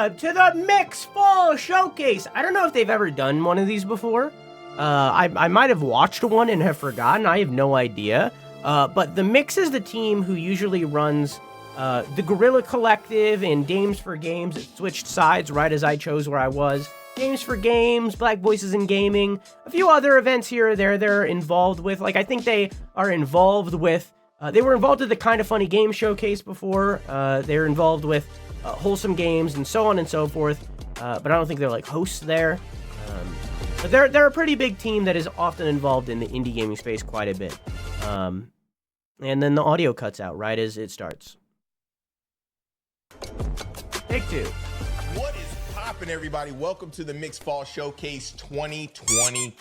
to the Mix Fall Showcase. I don't know if they've ever done one of these before. I might have watched one and have forgotten. I have no idea. But the Mix is the team who usually runs the Guerrilla Collective and Games for Games. It switched sides right as I chose where I was. Games for Games, Black Voices in Gaming, a few other events here or there they're involved with. Like, I think they are involved with, they were involved with the Kinda Funny Game Showcase before. They're involved with Wholesome Games and so on and so forth. But I don't think they're like hosts there. But they're a pretty big team that is often involved in the indie gaming space quite a bit. And then the audio cuts out right as it starts. Take two. What is poppin', everybody? Welcome to the Mixed Fall Showcase 2020.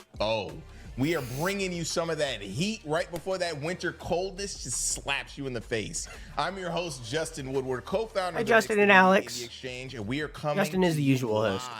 We are bringing you some of that heat right before that winter coldness just slaps you in the face. I'm your host, Justin Woodward, co-founder of the Justin Mixed and Alex. Media Exchange, and we are coming Justin is the usual live host.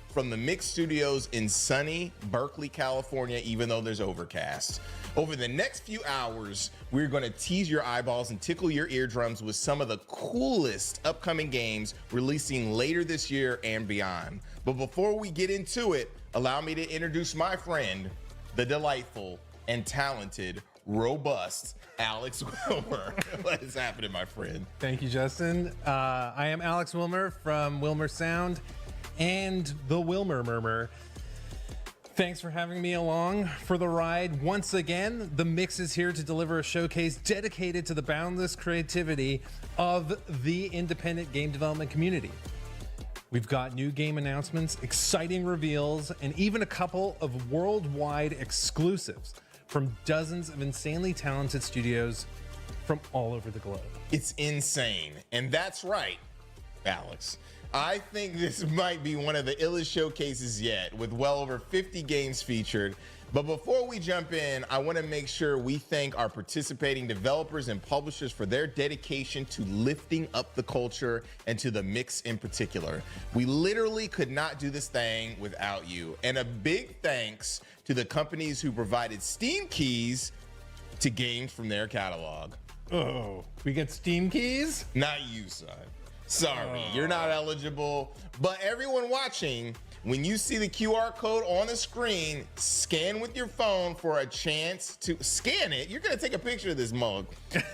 from the Mix Studios in sunny Berkeley, California, even though there's overcast. Over the next few hours, we're going to tease your eyeballs and tickle your eardrums with some of the coolest upcoming games releasing later this year and beyond. But before we get into it, allow me to introduce my friend, the delightful and talented, robust Alex Wilmer. What is happening, my friend? Thank you, Justin. I am Alex Wilmer from Wilmer Sound and the Wilmer Murmur. Thanks for having me along for the ride. Once again, the Mix is here to deliver a showcase dedicated to the boundless creativity of the independent game development community. We've got new game announcements, exciting reveals, and even a couple of worldwide exclusives from dozens of insanely talented studios from all over the globe. It's insane. And that's right, Alex. I think this might be one of the illest showcases yet, with well over 50 games featured. But before we jump in, I want to make sure we thank our participating developers and publishers for their dedication to lifting up the culture and to the Mix in particular. We literally could not do this thing without you. And a big thanks to the companies who provided Steam keys to games from their catalog. Oh, we get Steam keys? Not you, son. Sorry, you're not eligible. But everyone watching, when you see the QR code on the screen, scan with your phone for a chance to scan it. You're gonna take a picture of this mug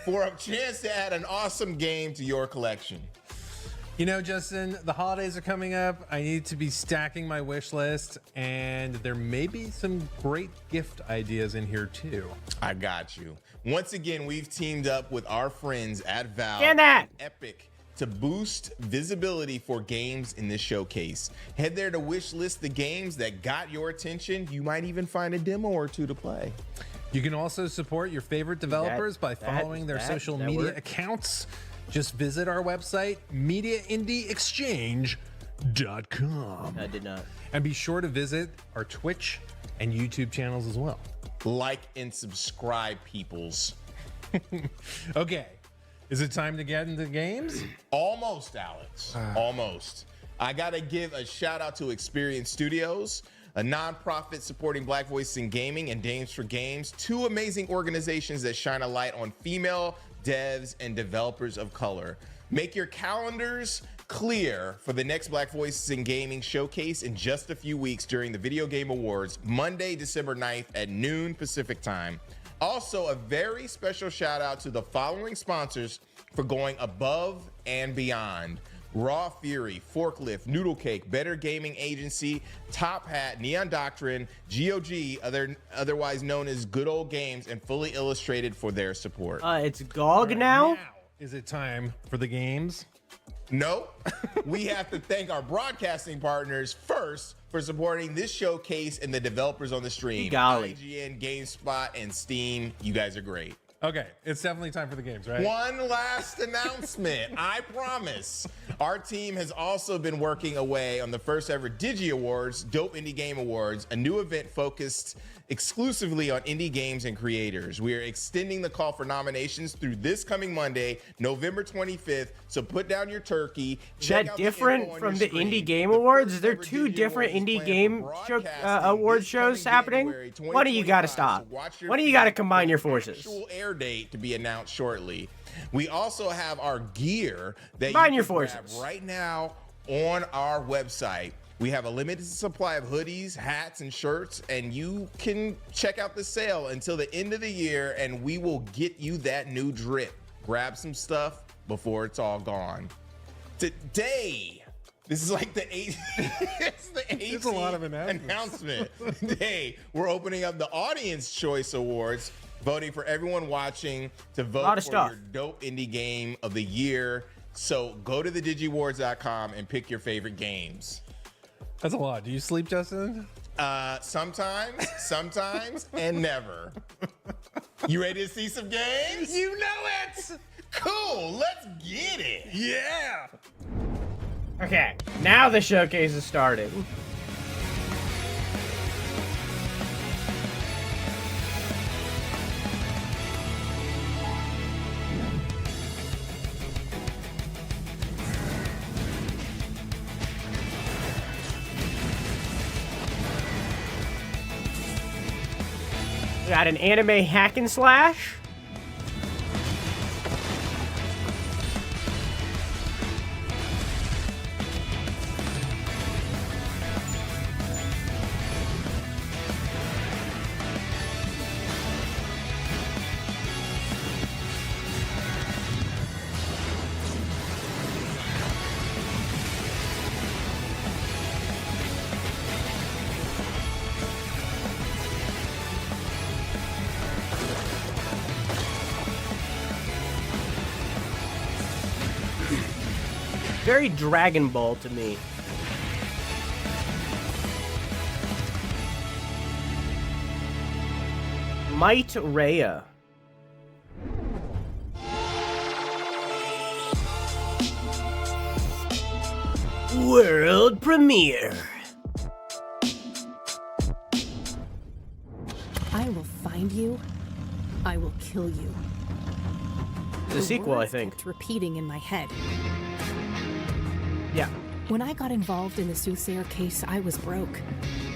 for a chance to add an awesome game to your collection. You know, Justin, the holidays are coming up. I need to be stacking my wish list, and there may be some great gift ideas in here too. I got you. Once again, we've teamed up with our friends at Valve Scan that. and Epic to boost visibility for games in this showcase. Head there to wish list the games that got your attention. You might even find a demo or two to play. You can also support your favorite developers by following their social media work? accounts. Just visit our website, mediaindieexchange.com. I did not. And be sure to visit our Twitch and YouTube channels as well. Like and subscribe, peoples. Okay, is it time to get into games? Almost, Alex. Almost. I gotta give a shout out to Experience Studios, a nonprofit supporting Black voices in gaming, and Games for Games, two amazing organizations that shine a light on female devs and developers of color. Make your calendars clear for the next Black Voices in Gaming showcase in just a few weeks during the Video Game Awards, Monday, December 9th at noon Pacific time. Also, a very special shout out to the following sponsors for going above and beyond: Raw Fury, Forklift, Noodle Cake, Better Gaming Agency, Top Hat, Neon Doctrine, GOG, otherwise known as Good Old Games, and Fully Illustrated for their support. It's GOG now? Is it time for the games? Nope. We have to thank our broadcasting partners first for supporting this showcase and the developers on the stream. Golly. IGN, GameSpot, and Steam. You guys are great. Okay, it's definitely time for the games, right? One last announcement, I promise. Our team has also been working away on the first ever Digi Awards, Dope Indie Game Awards, a new event focused exclusively on indie games and creators. We are extending the call for nominations through this coming Monday, November 25th. So put down your turkey. Is that different from the Indie Game Awards? Is there two different indie game award shows happening? Why do you gotta stop? Why do you gotta combine your forces? Actual air date to be announced shortly. We also have our gear that Combine you your can grab forces right now on our website. We have a limited supply of hoodies, hats, and shirts, and you can check out the sale until the end of the year, and we will get you that new drip. Grab some stuff before it's all gone. Today, this is like the 18th a lot of announcement. Today, we're opening up the Audience Choice Awards, voting for everyone watching to vote for your dope indie game of the year. So go to thedigiwards.com and pick your favorite games. That's a lot. Do you sleep, Justin? Sometimes, and never. You ready to see some games? You know it! Cool, let's get it. Yeah! Okay, now the showcase is starting. We got an anime hack and slash. Very Dragon Ball to me. Mightreya. World premiere. I will find you. I will kill you. The sequel, I think. Kept repeating in my head. Yeah. When I got involved in the Soothslayer case, I was broke.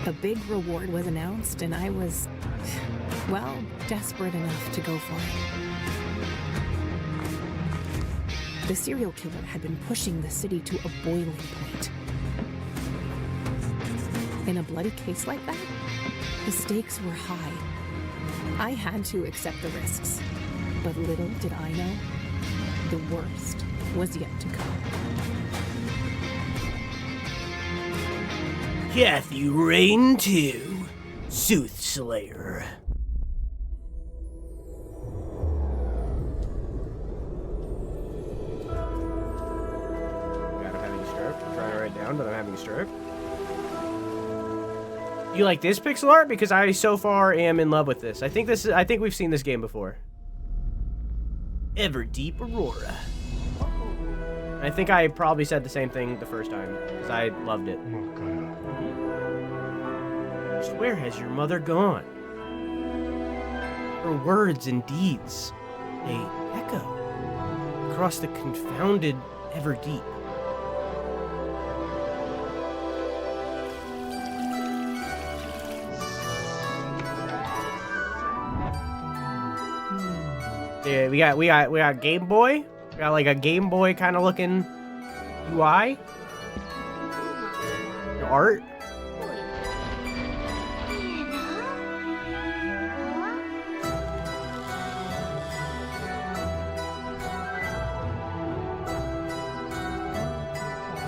A big reward was announced, and I was, well, desperate enough to go for it. The serial killer had been pushing the city to a boiling point. In a bloody case like that, the stakes were high. I had to accept the risks, but little did I know, the worst was yet to come. Kathy Rain 2, Soothslayer. God, I'm having a stroke. I'm trying to write it down, but I'm having a stroke. You like this pixel art? Because I so far am in love with this. I think we've seen this game before. Everdeep Aurora. I think I probably said the same thing the first time, because I loved it. Just where has your mother gone? Her words and deeds, they echo across the confounded Everdeep. Yeah, we got Game Boy. We got like a Game Boy kind of looking UI. Art.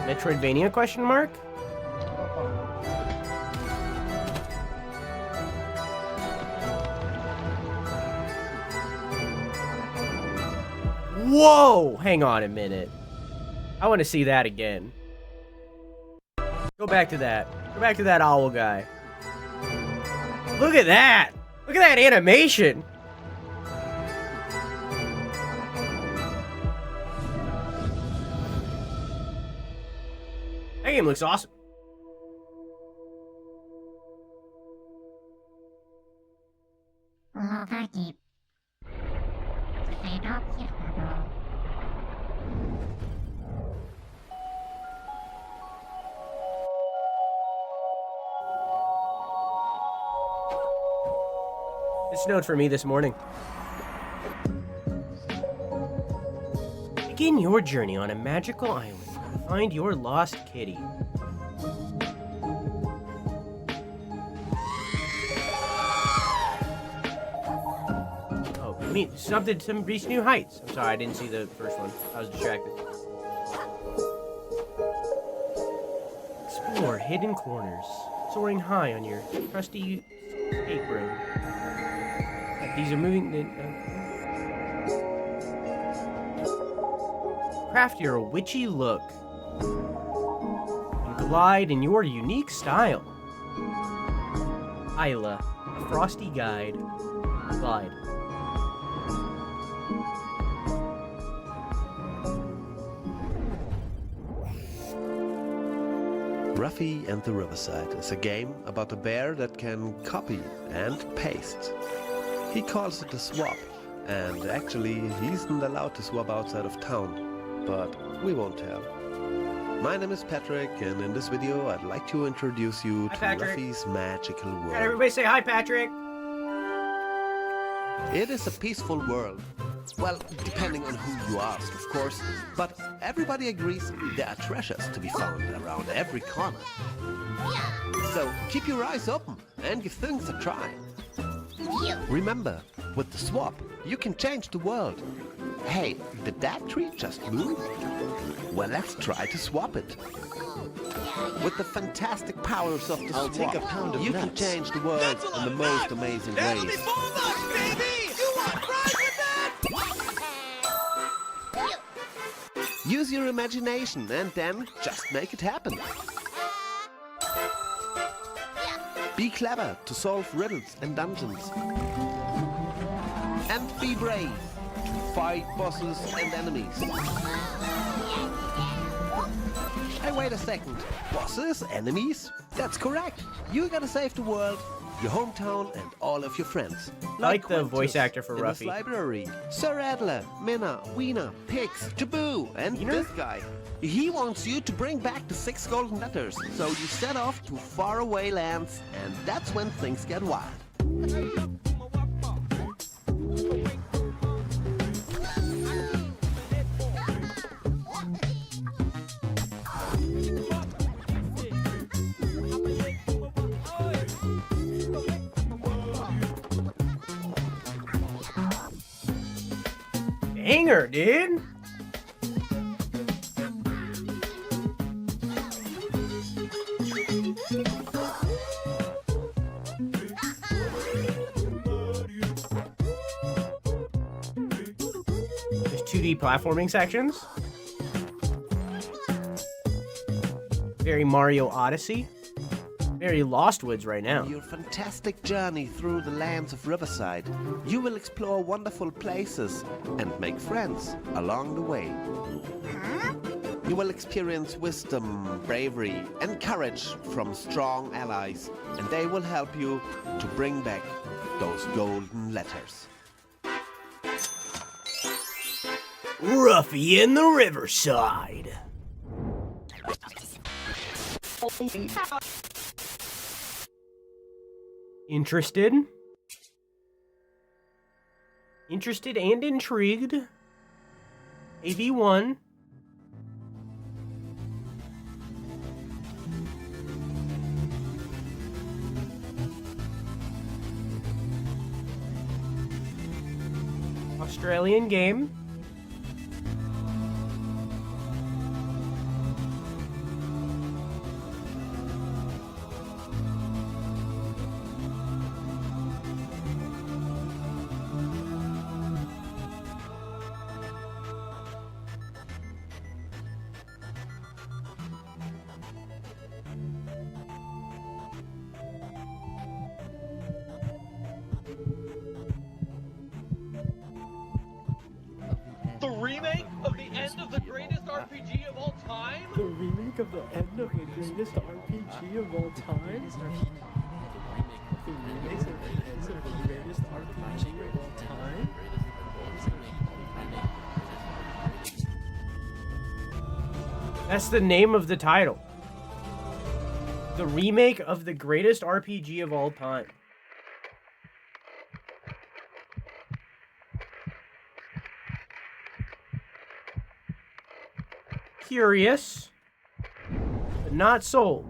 Metroidvania question mark? Whoa! Hang on a minute. I want to see that again. Go back to that. Go back to that owl guy. Look at that! Look at that animation! That game looks awesome. It snowed for me this morning. Begin your journey on a magical island Find your lost kitty. Oh, something to reach new heights. I'm sorry, I didn't see the first one. I was distracted. Explore hidden corners, soaring high on your trusty skate road. These are moving. Craft your witchy look and glide in your unique style. Isla, a Frosty guide. Glide. Ruffy and the Riverside is a game about a bear that can copy and paste. He calls it a swap, and actually he isn't allowed to swap outside of town, but we won't tell. My name is Patrick, and in this video I'd like to introduce you to Patrick. Ruffy's magical world. Everybody say hi, Patrick. It is a peaceful world. Well, depending on who you ask, of course, but everybody agrees there are treasures to be found around every corner. So keep your eyes open and give things a try. Remember, with the swap, you can change the world. Hey, did that tree just move? Well, let's try to swap it. With the fantastic powers of the swap, take a pound of you nuts. can change the world in the most amazing ways. Use your imagination and then just make it happen. Be clever to solve riddles and dungeons. And be brave to fight bosses and enemies. Hey, wait a second. Bosses? Enemies? That's correct. You gotta save the world, your hometown, and all of your friends. Like the Quintus voice actor for in this Ruffy. library. Sir Adler, Minna, Weena, Pix, Taboo, and Wiener? this guy. He wants you to bring back the 6 golden letters, so you set off to faraway lands, and that's when things get wild. Banger, dude. There's 2D platforming sections. Very Mario Odyssey. Very Lost Woods right now. Your fantastic journey through the lands of Riverside, you will explore wonderful places and make friends along the way. You will experience wisdom, bravery, and courage from strong allies, and they will help you to bring back those golden letters. Ruffy in the Riverside. Interested? Interested and intrigued. AV1. Australian game. The remake of the end of the greatest RPG of all time? The remake of the end of the greatest RPG of all time? The remake of the end of the greatest RPG of all time? That's the name of the title. The remake of the greatest RPG of all time. curious, but not sold.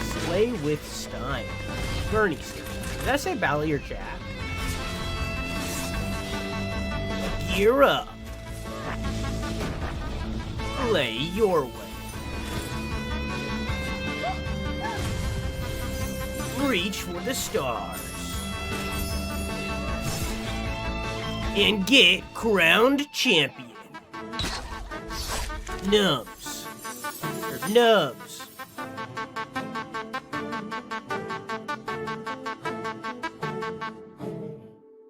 Slay with Stein. Bernie Stein. Did that say Bally or Jack? Gear up. Play your way. Reach for the stars. And get crowned champion. Nubs. Or Nubs.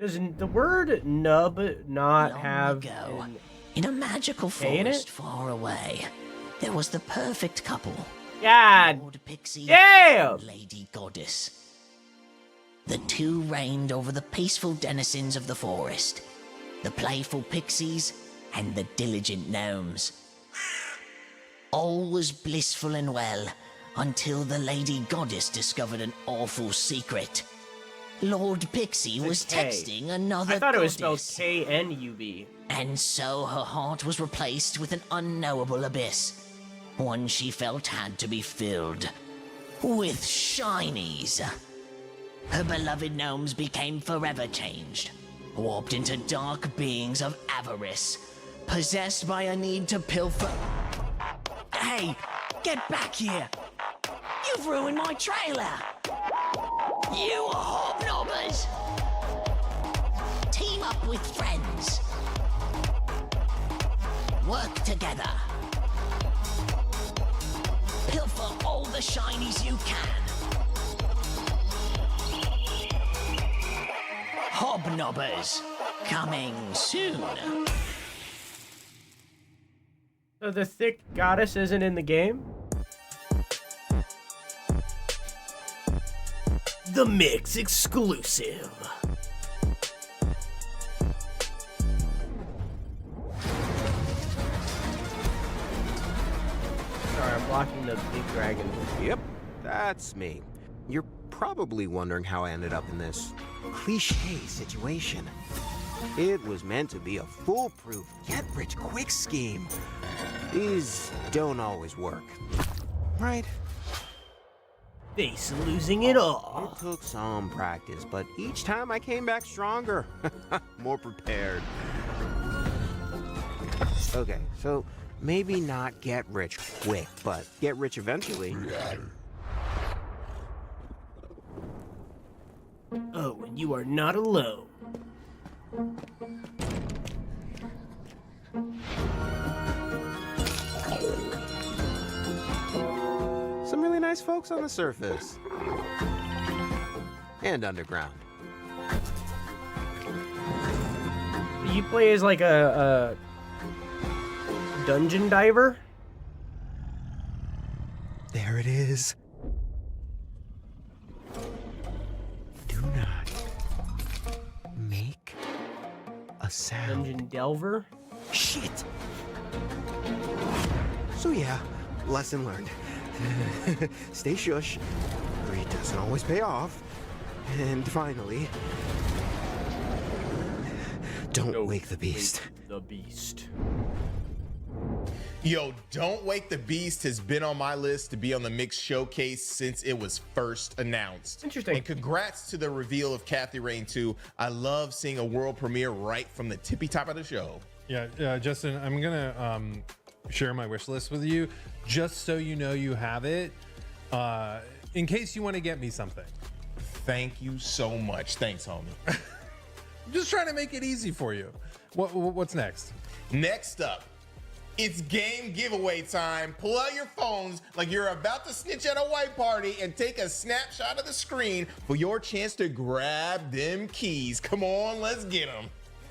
Does the word nub not have an in a magical K in forest it? far away, there was the perfect couple. God Lord Pixie damn! and Lady Goddess. The two reigned over the peaceful denizens of the forest, the playful pixies and the diligent gnomes. All was blissful and well until the Lady Goddess discovered an awful secret. Lord Pixie was K. texting another I thought it was spelled goddess. K-N-U-B. And so her heart was replaced with an unknowable abyss. One she felt had to be filled with shinies. Her beloved gnomes became forever changed, warped into dark beings of avarice, possessed by a need to pilfer. Hey, get back here! You've ruined my trailer! You hobnobbers! Team up with friends. Work together. Pilfer all the shinies you can. Hobnobbers, coming soon. So the thick goddess isn't in the game? The Mix exclusive. Sorry, I'm blocking the big dragon. Yep, that's me. You're probably wondering how I ended up in this cliche situation. It was meant to be a foolproof, get-rich-quick scheme. These don't always work, right? Face losing it all. It took some practice, but each time I came back stronger, more prepared. Okay, so maybe not get rich quick, but get rich eventually. Oh, and you are not alone. Some really nice folks on the surface. And underground. You play as like a dungeon diver? There it is. Do not make a sound. Dungeon delver? Shit! So yeah, lesson learned. Stay shush. Greed doesn't always pay off. And finally, don't wake the beast. The beast. Yo, Don't Wake the Beast has been on my list to be on the Mix Showcase since it was first announced. Interesting. And congrats to the reveal of Kathy Rain 2. I love seeing a world premiere right from the tippy top of the show. Yeah, Justin, I'm gonna share my wish list with you, just so you know you have it, in case you want to get me something. Thank you so much. Thanks, homie. I'm just trying to make it easy for you. What's next? Next up, it's game giveaway time. Pull out your phones like you're about to snitch at a white party and take a snapshot of the screen for your chance to grab them keys. Come on, let's get them.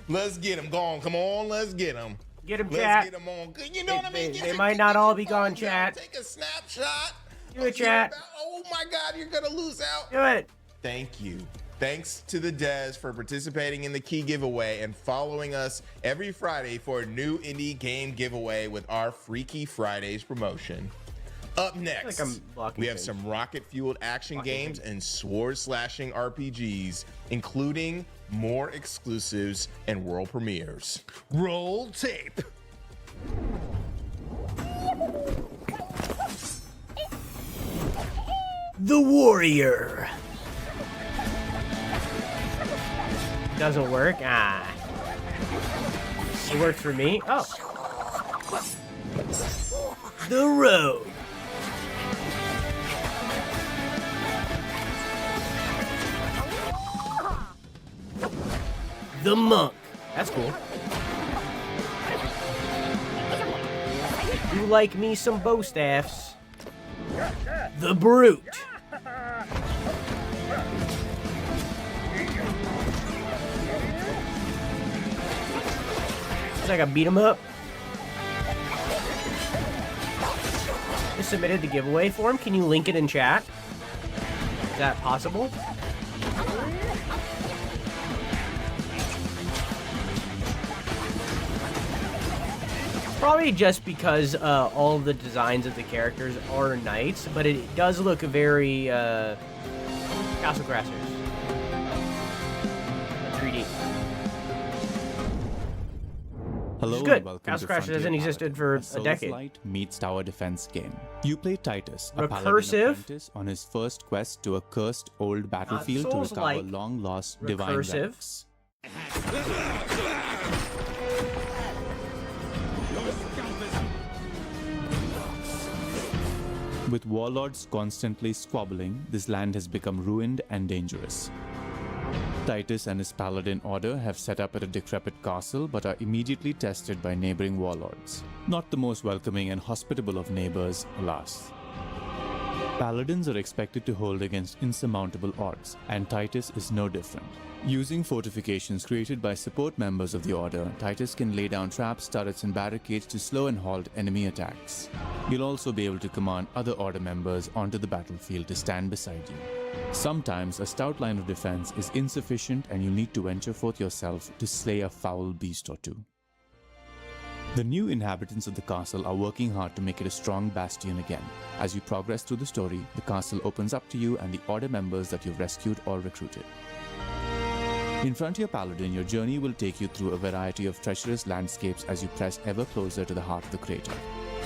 Let's get them. Go on, come on, let's get them. Get them, Let's chat. get them on. You know what I mean? They might not all be gone, chat. Take a snapshot. Do it, chat. Oh my God, you're gonna lose out. Do it. Thank you. Thanks to the Des for participating in the key giveaway and following us every Friday for a new indie game giveaway with our Freaky Fridays promotion. Up next, we have some rocket-fueled action games and sword-slashing RPGs, including more exclusives and world premieres. Roll tape. The Warrior. Doesn't work. Ah. It works for me. Oh. The Road. The Monk. That's cool. You like me some bow staffs. The Brute. It's like a beat 'em up. I submitted the giveaway form. Can you link it in chat? Is that possible? Probably just because all of the designs of the characters are knights, but it does look very Castle Crashers 3D. Hello It's good. and welcome Castle to Crashers Frontier hasn't existed for a Paladin, decade. Souls-light meets tower defense game. You play Titus, a paladin Recursive. apprentice on his first quest to a cursed old battlefield to recover Souls-like. long-lost divine Recursive. relics. With warlords constantly squabbling, this land has become ruined and dangerous. Titus and his paladin order have set up at a decrepit castle but are immediately tested by neighboring warlords. Not the most welcoming and hospitable of neighbors, alas. Paladins are expected to hold against insurmountable odds, and Titus is no different. Using fortifications created by support members of the Order, Titus can lay down traps, turrets, and barricades to slow and halt enemy attacks. You'll also be able to command other Order members onto the battlefield to stand beside you. Sometimes a stout line of defense is insufficient and you need to venture forth yourself to slay a foul beast or two. The new inhabitants of the castle are working hard to make it a strong bastion again. As you progress through the story, the castle opens up to you and the Order members that you've rescued or recruited. In Frontier Paladin, your journey will take you through a variety of treacherous landscapes as you press ever closer to the heart of the crater,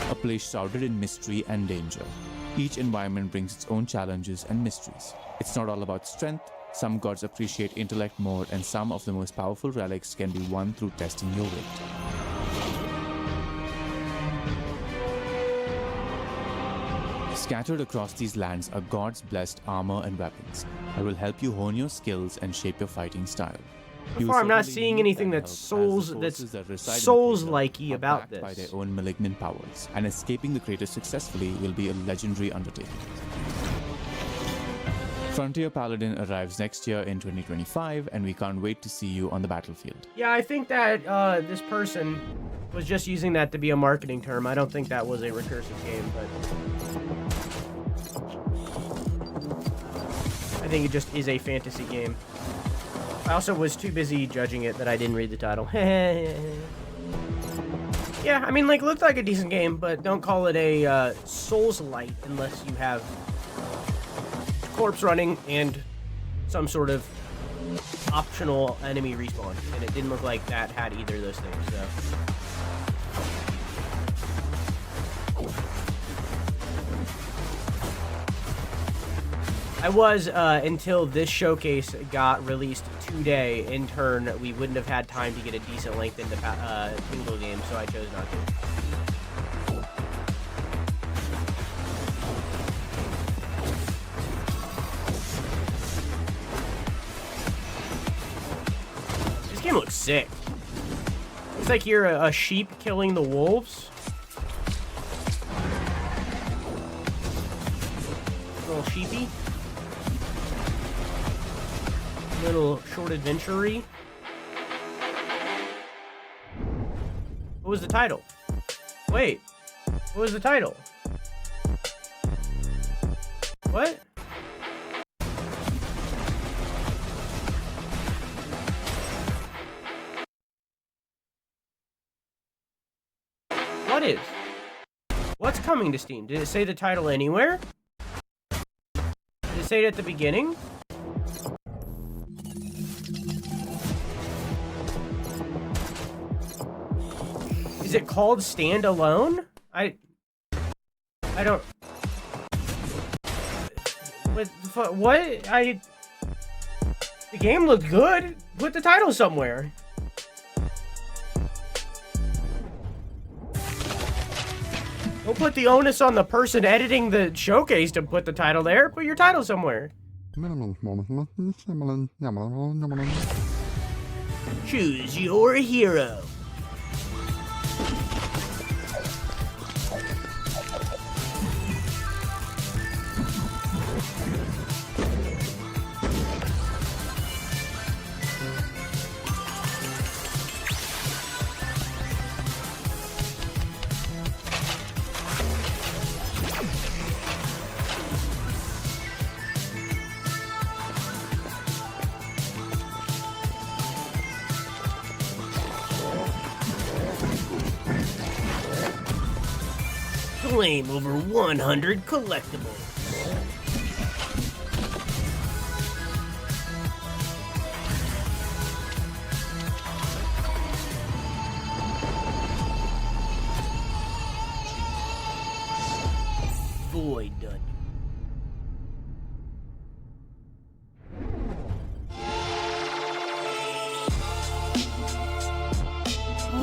a place shrouded in mystery and danger. Each environment brings its own challenges and mysteries. It's not all about strength. Some gods appreciate intellect more, and some of the most powerful relics can be won through testing your wit. Scattered across these lands are gods' blessed armor and weapons that will help you hone your skills and shape your fighting style. So far, I'm not seeing anything that's Souls-likey about this. By their own malignant powers, and escaping the crater successfully will be a legendary undertaking. Frontier Paladin arrives next year in 2025, and we can't wait to see you on the battlefield. Yeah, I think that this person was just using that to be a marketing term. I don't think that was a recursive game, but I think it just is a fantasy game. I also was too busy judging it that I didn't read the title. Yeah, I mean, like, looked like a decent game, but don't call it a Souls-light unless you have corpse running and some sort of optional enemy respawn. And it didn't look like that had either of those things, so. I was, until this showcase got released today, in turn, we wouldn't have had time to get a decent length into Tingle game, so I chose not to. This game looks sick. It's like you're a sheep killing the wolves. Little sheepy. Little short adventure-y. What was the title? Wait. What was the title? What? What is? What's coming to Steam? Did it say the title anywhere? Did it say it at the beginning? Is it called Standalone? I don't... What? The game looked good. Put the title somewhere. Don't put the onus on the person editing the showcase to put the title there. Put your title somewhere. Choose your hero. Claim over 100 collectibles. Void Dungeon.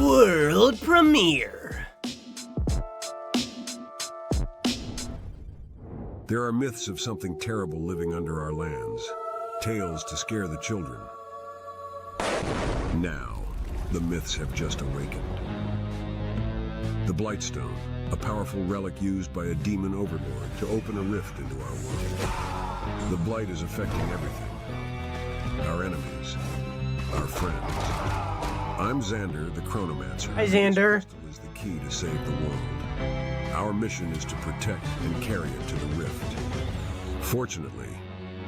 World premiere. There are myths of something terrible living under our lands, tales to scare the children. Now, the myths have just awakened. The Blightstone, a powerful relic used by a demon overlord to open a rift into our world. The Blight is affecting everything. Our enemies, our friends. I'm Xander, the Chronomancer. Hi, Xander. This crystal is the key to save the world. Our mission is to protect and carry it to the rift. Fortunately,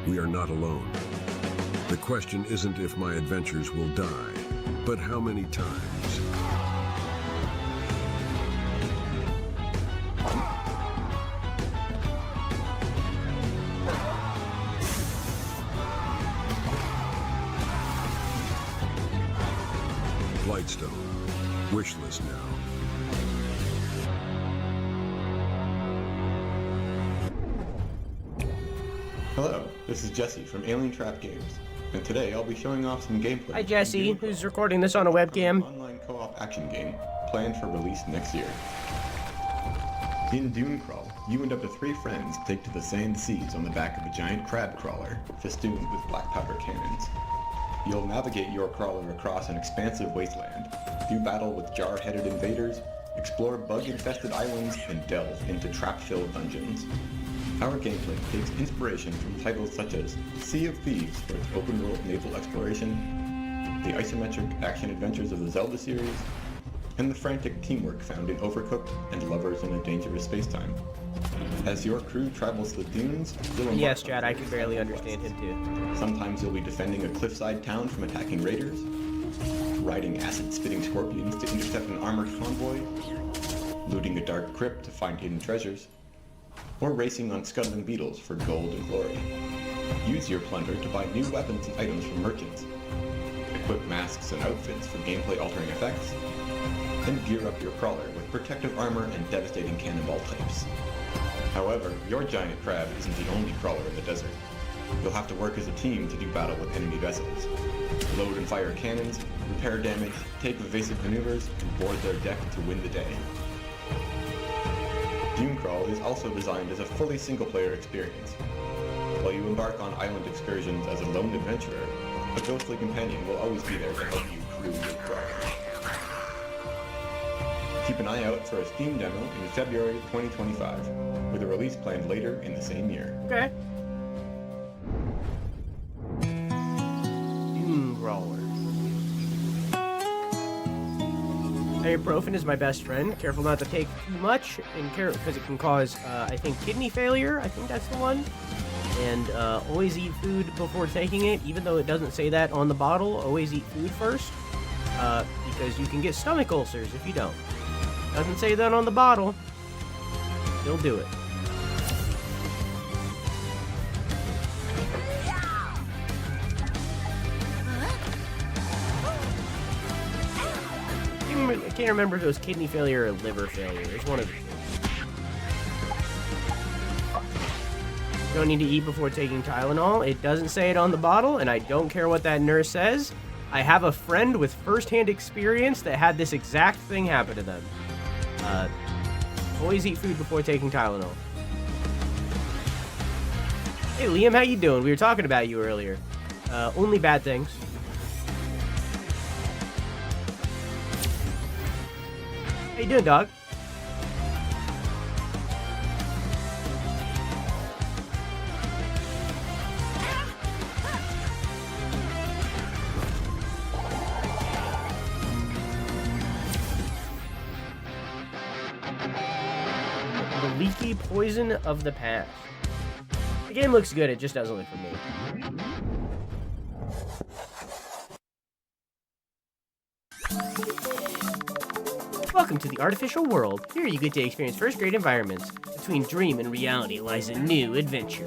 we are not alone. The question isn't if my adventures will die, but how many times. Blightstone. Wishlist now. Hello, this is Jesse from Alien Trap Games, and today I'll be showing off some gameplay. Hi Jesse, who's recording this on a webcam. An online co-op action game planned for release next year. In Dunecrawler, you and up to 3 friends take to the sand seas on the back of a giant crab crawler, festooned with black powder cannons. You'll navigate your crawler across an expansive wasteland, do battle with jar-headed invaders, explore bug-infested islands, and delve into trap-filled dungeons. Our gameplay takes inspiration from titles such as Sea of Thieves for its open-world naval exploration, the isometric action-adventures of the Zelda series, and the frantic teamwork found in Overcooked and Lovers in a Dangerous Spacetime. As your crew travels the dunes, you'll Yes, Chad, I can barely understand him too. Sometimes you'll be defending a cliffside town from attacking raiders, riding acid-spitting scorpions to intercept an armored convoy, looting a dark crypt to find hidden treasures, or racing on scuttling beetles for gold and glory. Use your plunder to buy new weapons and items from merchants, equip masks and outfits for gameplay-altering effects, and gear up your crawler with protective armor and devastating cannonball types. However, your giant crab isn't the only crawler in the desert. You'll have to work as a team to do battle with enemy vessels, load and fire cannons, repair damage, take evasive maneuvers, and board their deck to win the day. Dunecrawler is also designed as a fully single-player experience. While you embark on island excursions as a lone adventurer, a ghostly companion will always be there to help you crew your crawler. Keep an eye out for a Steam demo in February 2025, with a release planned later in the same year. Okay. Dunecrawler. Ibuprofen is my best friend. Careful not to take too much, and because it can cause, I think, kidney failure. I think that's the one. And always eat food before taking it, even though it doesn't say that on the bottle. Always eat food first, because you can get stomach ulcers if you don't. Doesn't say that on the bottle. He'll do it. I can't remember if it was kidney failure or liver failure. It's one of the two. You don't need to eat before taking Tylenol. It doesn't say it on the bottle, and I don't care what that nurse says. I have a friend with first-hand experience that had this exact thing happen to them. Always eat food before taking Tylenol. Hey, Liam, how you doing? We were talking about you earlier. Only bad things. How you doing, dog? Maliki, Poison of the Past. The game looks good, it just doesn't look for me. Welcome to the artificial world. Here you get to experience first-grade environments. Between dream and reality lies a new adventure.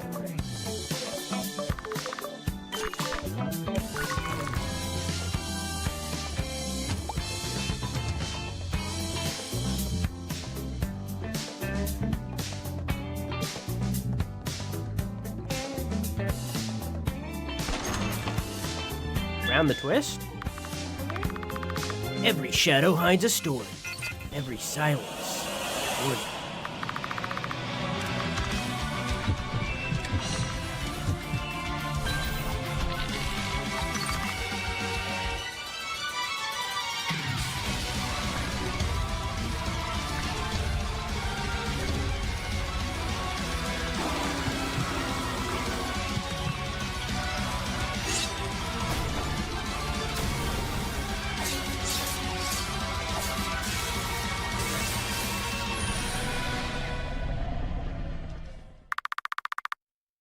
Around the twist? Every shadow hides a story. Every silence. Would.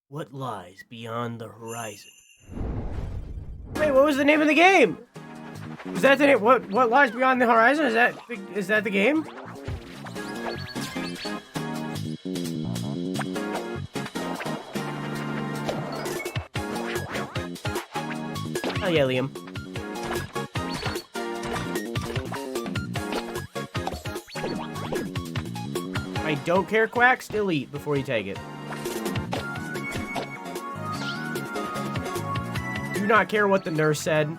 What lies beyond the horizon? Wait, what was the name of the game? Is that the name? What lies beyond the horizon? Is that the game? Oh yeah, Liam. I don't care, Quack. Still eat before you take it. Do not care what the nurse said.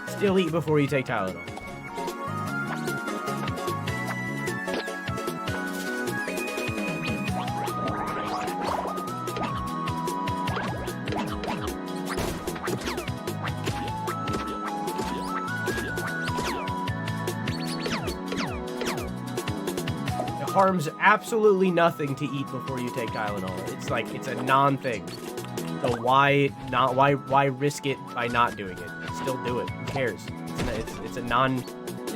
Still eat before you take Tylenol. It harms absolutely nothing to eat before you take Tylenol. It's like, it's a non-thing. So why risk it by not doing it? Still do it. Who cares? It's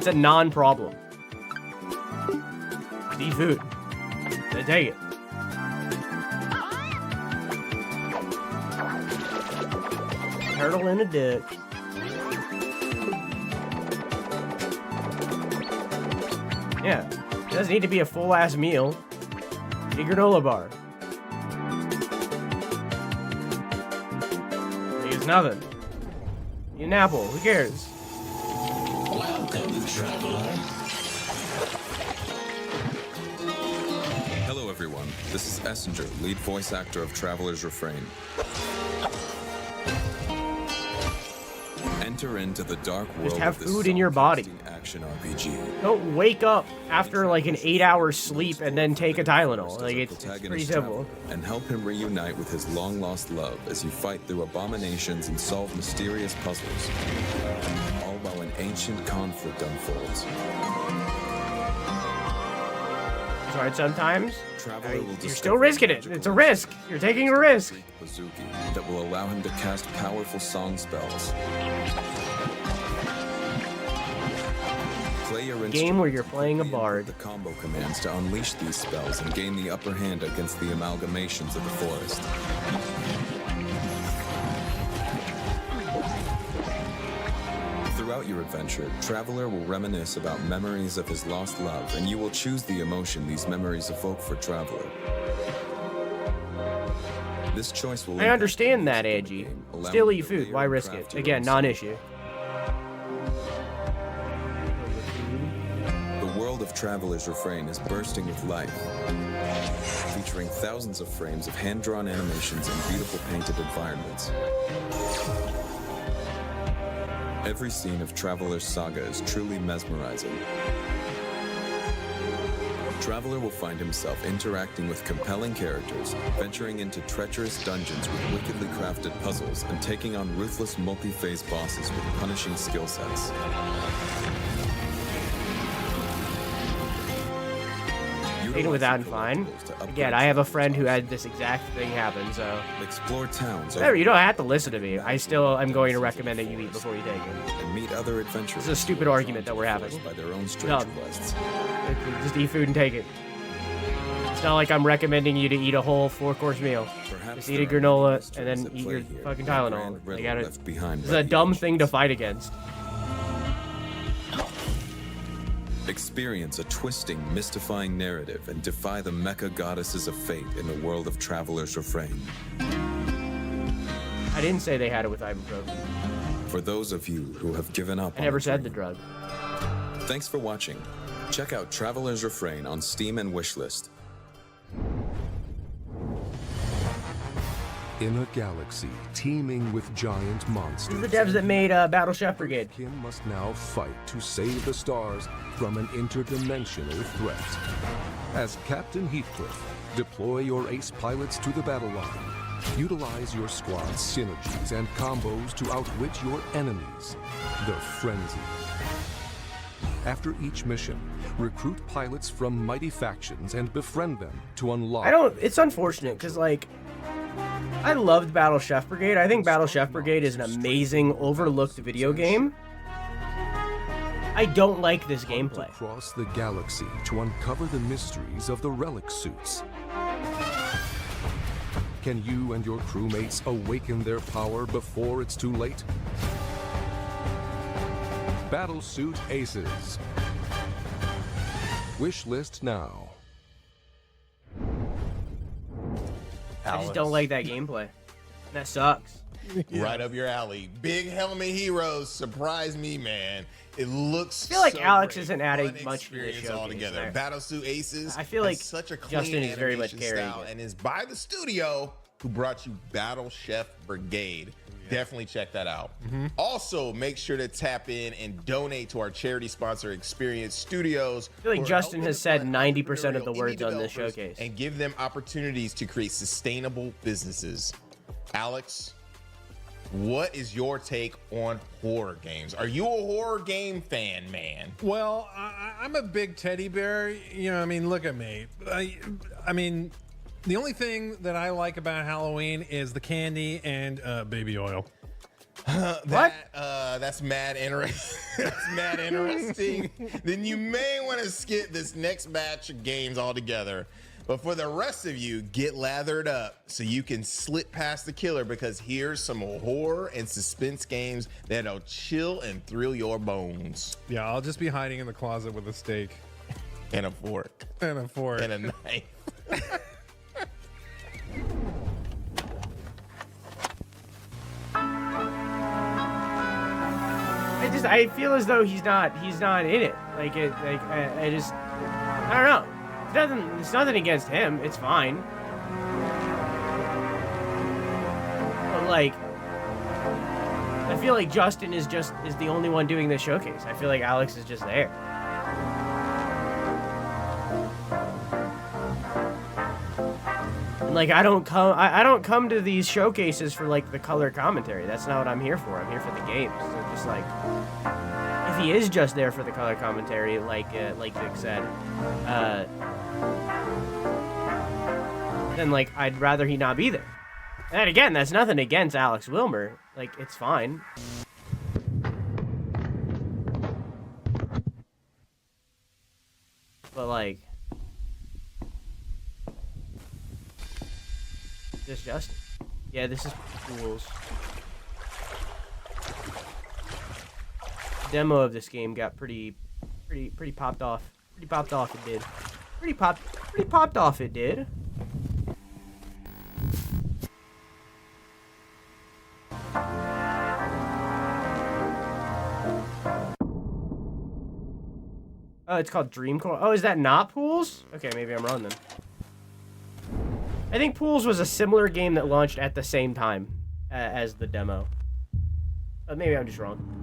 a non-problem. Eat food. Then take it. Turtle in a ditch. Yeah. It doesn't need to be a full ass meal. A granola bar. Nothing. Eat an apple. Who cares? Welcome, traveler. Hello, everyone. This is Essinger, lead voice actor of Traveler's Refrain. Enter into the dark world. Just have food in your body. Action RPG. Don't wake up after like an 8-hour sleep and then take a Tylenol. Like it's pretty simple. And help him reunite with his long-lost love as you fight through abominations and solve mysterious puzzles, all while an ancient conflict unfolds. It's hard sometimes. You're still risking it. It's a risk. You're taking a risk. Bazooki that will allow him to cast powerful song spells. Play your game where you're playing a bard. The combo commands to unleash these spells and gain the upper hand against the amalgamations of the forest. Throughout your adventure, Traveler will reminisce about memories of his lost love, and you will choose the emotion these memories evoke for Traveler. This choice will I understand that, Angie. Still eat food. Why risk it? Again, non-issue. The world of Traveler's Refrain is bursting with life, featuring thousands of frames of hand-drawn animations and beautiful painted environments. Every scene of Traveler's saga is truly mesmerizing. Traveler will find himself interacting with compelling characters, venturing into treacherous dungeons with wickedly crafted puzzles, and taking on ruthless multi-phase bosses with punishing skill sets. Taken without and fine. Again, I have a friend who had this exact thing happen, so... Explore towns. Whatever, you don't have to listen to me. I still am going to recommend that you eat before you take it. And meet other adventurers. This is a stupid argument that we're having. By their own strange No. quests. Just eat food and take it. It's not like I'm recommending you to eat a whole 4-course meal. Just eat a granola and then eat your fucking Tylenol. I got it. It's a dumb thing to fight against. Experience a twisting, mystifying narrative and defy the mecha goddesses of fate in the world of Traveler's Refrain. I didn't say they had it with ibuprofen. For those of you who have given up I never said the drug. Thanks for watching. Check out Traveler's Refrain on Steam and Wishlist. In a galaxy teeming with giant monsters, These are the devs that made Battle Chef Brigade. Kim must now fight to save the stars from an interdimensional threat. As Captain Heathcliff, deploy your ace pilots to the battle line. Utilize your squad's synergies and combos to outwit your enemies, the Frenzy. After each mission, recruit pilots from mighty factions and befriend them to unlock... It's unfortunate, because, like, I loved Battle Chef Brigade. I think Battle Chef Brigade is an amazing, overlooked video game. I don't like this gameplay. Across the galaxy to uncover the mysteries of the relic suits. Can you and your crewmates awaken their power before it's too late? Battlesuit Aces. Wishlist now. I just don't like that gameplay. That sucks. Right up your alley. Big Helmet Heroes surprised me, man. It looks. I feel like so Alex great. isn't adding Fun much to the experience showcase altogether. there. Battlesuit Aces. I feel has like such a clean Justin is very much animation carrying style it. and is by the studio who brought you Battle Chef Brigade. Definitely check that out. Also, make sure to tap in and donate to our charity sponsor, Experience Studios. I feel like who are Justin helping has to said fund 90% of the entrepreneurial words indie on this developers showcase. and give them opportunities to create sustainable businesses. Alex, what is your take on horror games? Are you a horror game fan, man? Well, I'm a big teddy bear. You know, I mean, look at me. I mean, the only thing that I like about Halloween is the candy and baby oil. That's mad interesting. That's mad interesting. Then you may want to skip this next batch of games altogether. But for the rest of you, get lathered up so you can slip past the killer, because here's some horror and suspense games that'll chill and thrill your bones. Yeah, I'll just be hiding in the closet with a steak. And a fork. And a fork. And a knife. I feel as though he's not in it. Like I don't know. It's nothing against him. It's fine. But like, I feel like Justin is the only one doing this showcase. I feel like Alex is just there. And like, I don't come to these showcases for like the color commentary. That's not what I'm here for. I'm here for the games. So just like, if he is just there for the color commentary, like Vic said, then like I'd rather he not be there. And again, that's nothing against Alex Wilmer. Like, it's fine. But like, just Justin. Yeah, this is Fools. demo of this game got pretty popped off. Pretty popped off it did. Pretty popped off it did. Oh, it's called Dreamcore. Oh, is that not Pools? Okay, maybe I'm wrong then. I think Pools was a similar game that launched at the same time as the demo. Maybe I'm just wrong.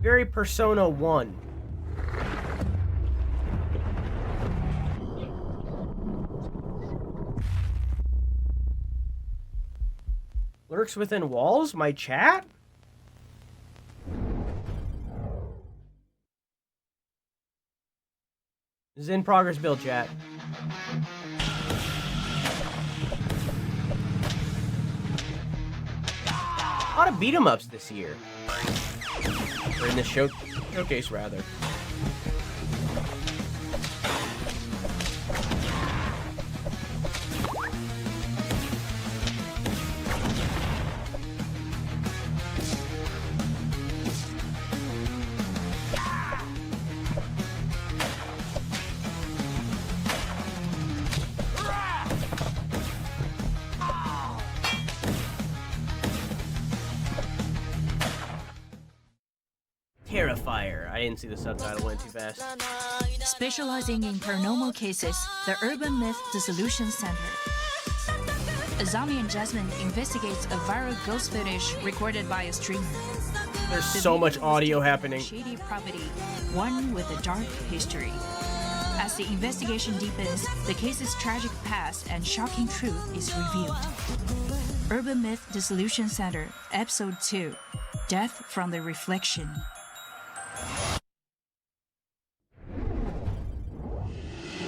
Very Persona 1. Lurks within walls? My chat? This is in progress build, chat. A lot of beat 'em ups this year. Or in the showcase, rather. Terrifier. I didn't see the subtitle, went too fast. Specializing in paranormal cases, the Urban Myth Dissolution Center. Azami and Jasmine investigates a viral ghost footage recorded by a streamer. There's so much audio happening. Shady property, one with a dark history. As the investigation deepens, the case's tragic past and shocking truth is revealed. Urban Myth Dissolution Center, Episode 2, Death from the Reflection.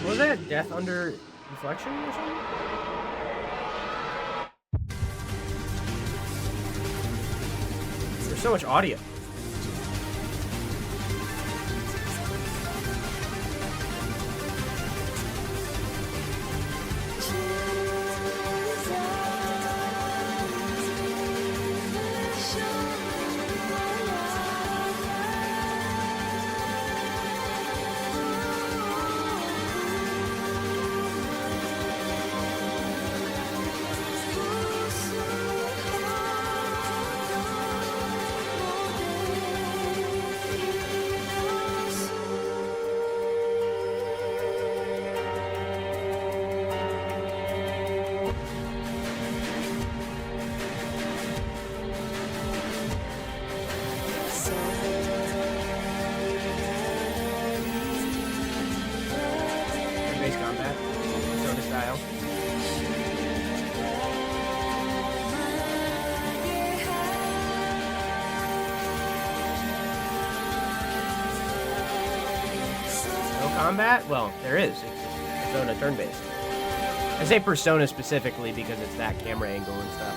Was that Death Under Reflection or something? There's so much audio. Combat? Well, there is. It's Persona turn-based. I say Persona specifically because it's that camera angle and stuff.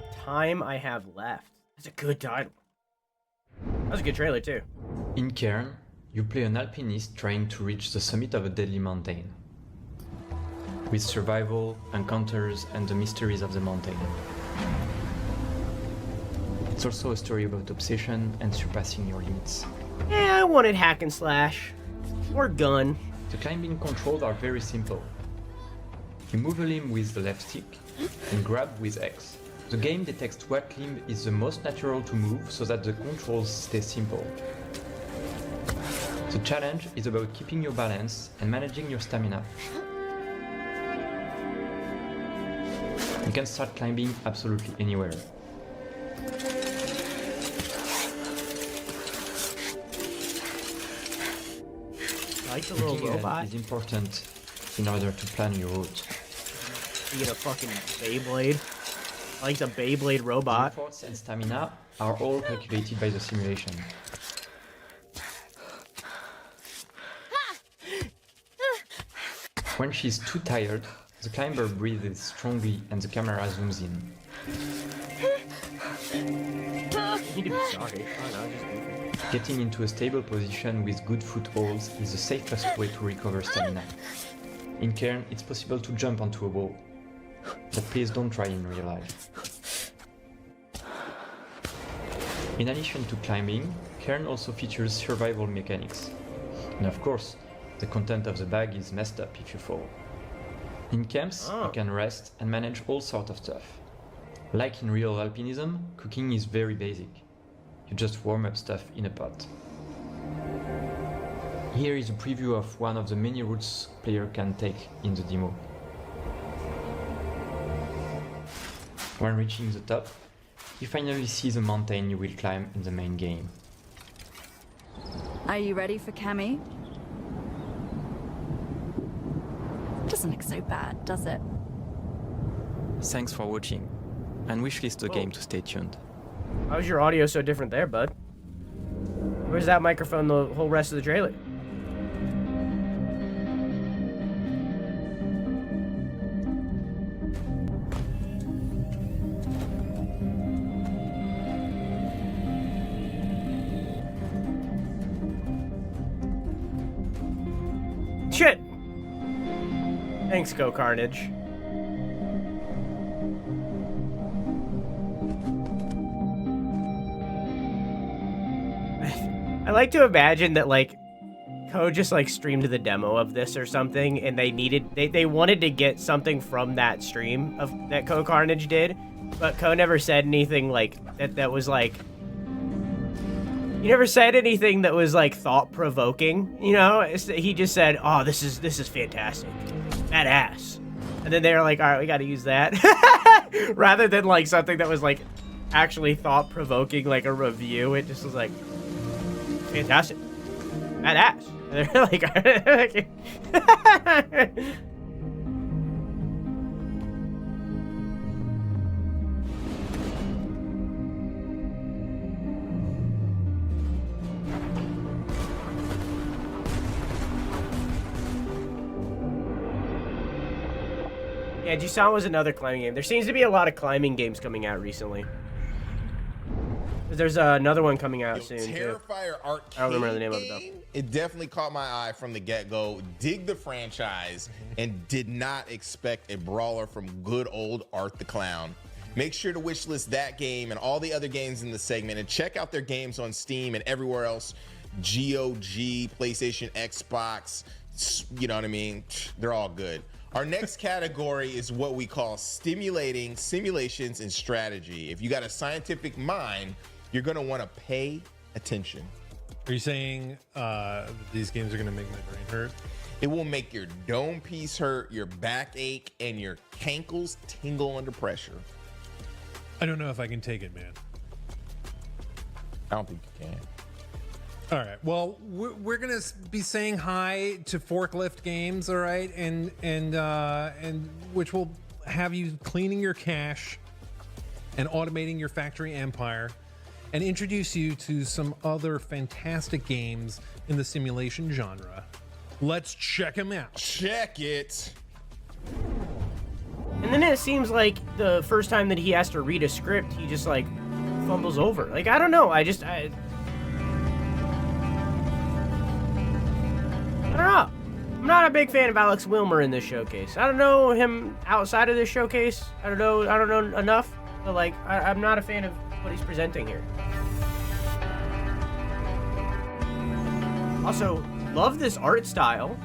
The time I have left. That's a good title. That was a good trailer too. In Cairn, you play an alpinist trying to reach the summit of a deadly mountain, with survival, encounters, and the mysteries of the mountain. It's also a story about obsession and surpassing your limits. Yeah, I wanted hack and slash. Or gun. The climbing controls are very simple. You move a limb with the left stick and grab with X. The game detects what limb is the most natural to move so that the controls stay simple. The challenge is about keeping your balance and managing your stamina. You can start climbing absolutely anywhere. I like the little Looking ahead robot. is important in order to plan your route. You get a fucking Beyblade. I like the Beyblade robot. Efforts and stamina are all calculated by the simulation. When she's too tired, the climber breathes strongly and the camera zooms in. You need to be sorry. Oh, no, just goofy. Getting into a stable position with good footholds is the safest way to recover stamina. In Cairn, it's possible to jump onto a wall, but please don't try in real life. In addition to climbing, Cairn also features survival mechanics. And of course, the content of the bag is messed up if you fall. In camps, you can rest and manage all sorts of stuff. Like in real alpinism, cooking is very basic. You just warm up stuff in a pot. Here is a preview of one of the many routes player can take in the demo. When reaching the top, you finally see the mountain you will climb in the main game. Are you ready for Cammy? Doesn't look so bad, does it? Thanks for watching, and wishlist the game to stay tuned. How is your audio so different there, bud? Where's that microphone the whole rest of the trailer? Shit! Thanks, Go Carnage. I like to imagine that, like, Ko just, like, streamed the demo of this or something, and they wanted to get something from that stream that Ko Carnage did, but Ko never said anything, like, that was, like... He never said anything that was, like, thought-provoking, you know? He just said, oh, this is fantastic. Badass. And then they were like, alright, we gotta use that. Rather than, like, something that was, like, actually thought-provoking, like a review, it just was like... Fantastic. Badass. And they're like, yeah, Jisan was another climbing game. There seems to be a lot of climbing games coming out recently. There's another one coming out soon, Terrifier too. Arcade I don't remember the name of it, though. It definitely caught my eye from the get-go. Dig the franchise and did not expect a brawler from good old Art the Clown. Make sure to wishlist that game and all the other games in the segment, and check out their games on Steam and everywhere else. GOG, PlayStation, Xbox, you know what I mean? They're all good. Our next category is what we call stimulating simulations and strategy. If you got a scientific mind, you're gonna wanna pay attention. Are you saying these games are gonna make my brain hurt? It will make your dome piece hurt, your back ache, and your cankles tingle under pressure. I don't know if I can take it, man. I don't think you can. All right. Well, we're gonna be saying hi to Forklift Games, all right, and which will have you cleaning your cache and automating your factory empire, and introduce you to some other fantastic games in the simulation genre. Let's check them out. Check it. And then it seems like the first time that he has to read a script, he just, like, fumbles over. Like, I don't know. I don't know. I'm not a big fan of Alex Wilmer in this showcase. I don't know him outside of this showcase. I don't know enough. But, like, I'm not a fan of what he's presenting here. Also, love this art style.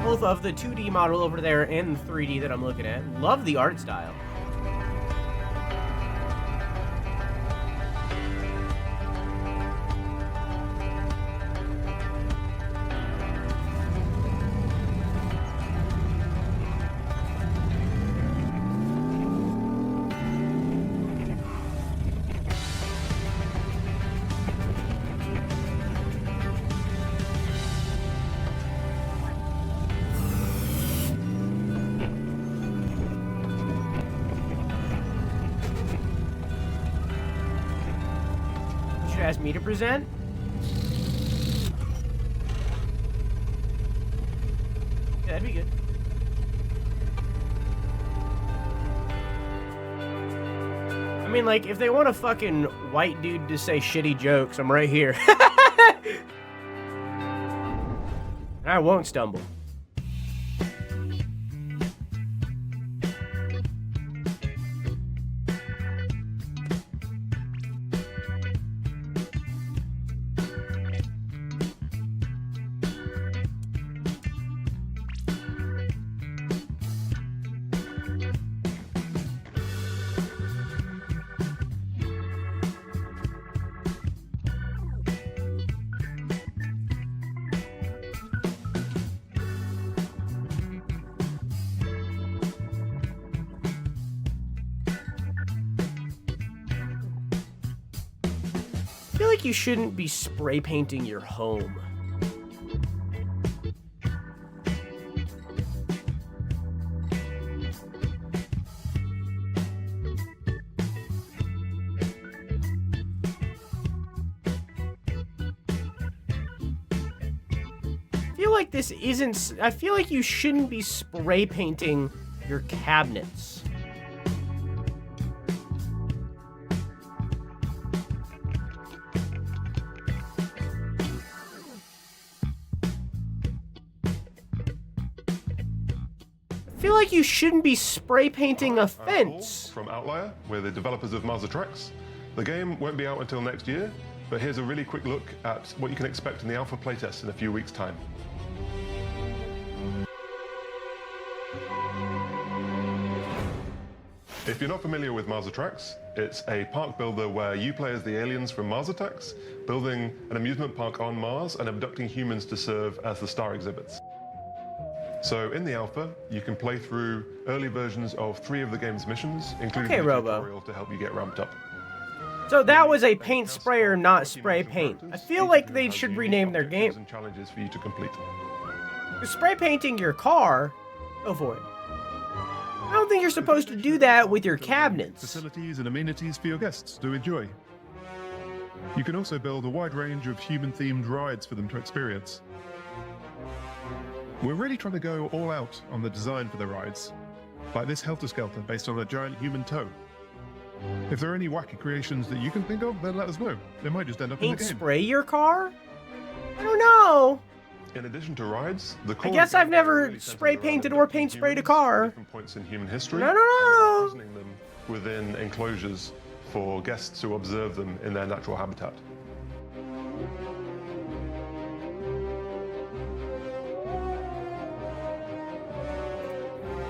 Both of the 2D model over there and the 3D that I'm looking at. Love the art style. asked me to present. Yeah, that'd be good. I mean, like, if they want a fucking white dude to say shitty jokes, I'm right here. I won't stumble. I feel like you shouldn't be spray painting your home. I feel like you shouldn't be spray painting your cabinets. I feel like you shouldn't be spray painting a fence. From Outlier, we're the developers of Mars Attacks. The game won't be out until next year, but here's a really quick look at what you can expect in the alpha playtest in a few weeks' time. If you're not familiar with Mars Attacks, it's a park builder where you play as the aliens from Mars Attacks, building an amusement park on Mars and abducting humans to serve as the star exhibits. So in the alpha, you can play through early versions of 3 of the game's missions, including a tutorial to help you get ramped up. So that was a paint sprayer, not spray paint. I feel like they should rename their game. And challenges for you to complete. Spray painting your car, go for it. I don't think you're supposed to do that with your cabinets. Facilities and amenities for your guests to enjoy. You can also build a wide range of human-themed rides for them to experience. We're really trying to go all out on the design for the rides, like this Helter Skelter based on a giant human toe. If there are any wacky creations that you can think of, then let us know. They might just end up in the Paint game. spray your car? I don't know. In addition to rides, the I guess I've never spray painted or paint sprayed a car. different points in human history. No. Positioning them within enclosures for guests to observe them in their natural habitat.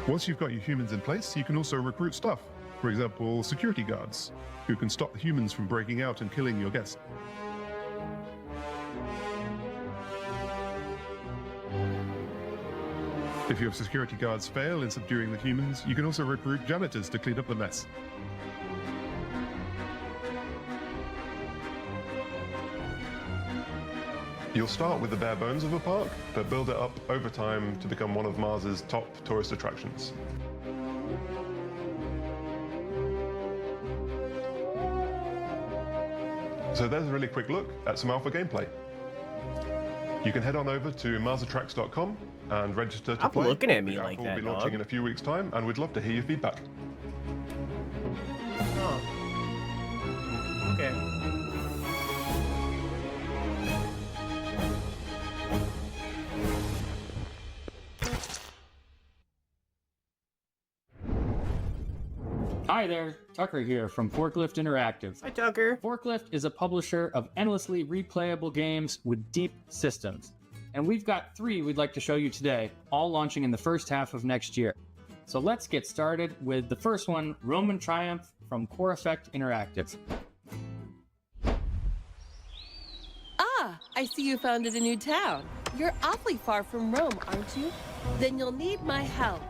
Once you've got your humans in place, you can also recruit staff. For example, security guards, who can stop the humans from breaking out and killing your guests. If your security guards fail in subduing the humans, you can also recruit janitors to clean up the mess. You'll start with the bare bones of a park, but build it up over time to become one of Mars's top tourist attractions. So there's a really quick look at some alpha gameplay. You can head on over to marsattracks.com and register to play. Stop looking at me The like alpha that, will be launching dog. in a few weeks' time, and we'd love to hear your feedback. Oh. Okay. Hi there, Tucker here from Forklift Interactive. Hi, Tucker. Forklift is a publisher of endlessly replayable games with deep systems. And we've got 3 we'd like to show you today, all launching in the first half of next year. So let's get started with the first one, Roman Triumph from Core Effect Interactive. Ah, I see you founded a new town. You're awfully far from Rome, aren't you? Then you'll need my help.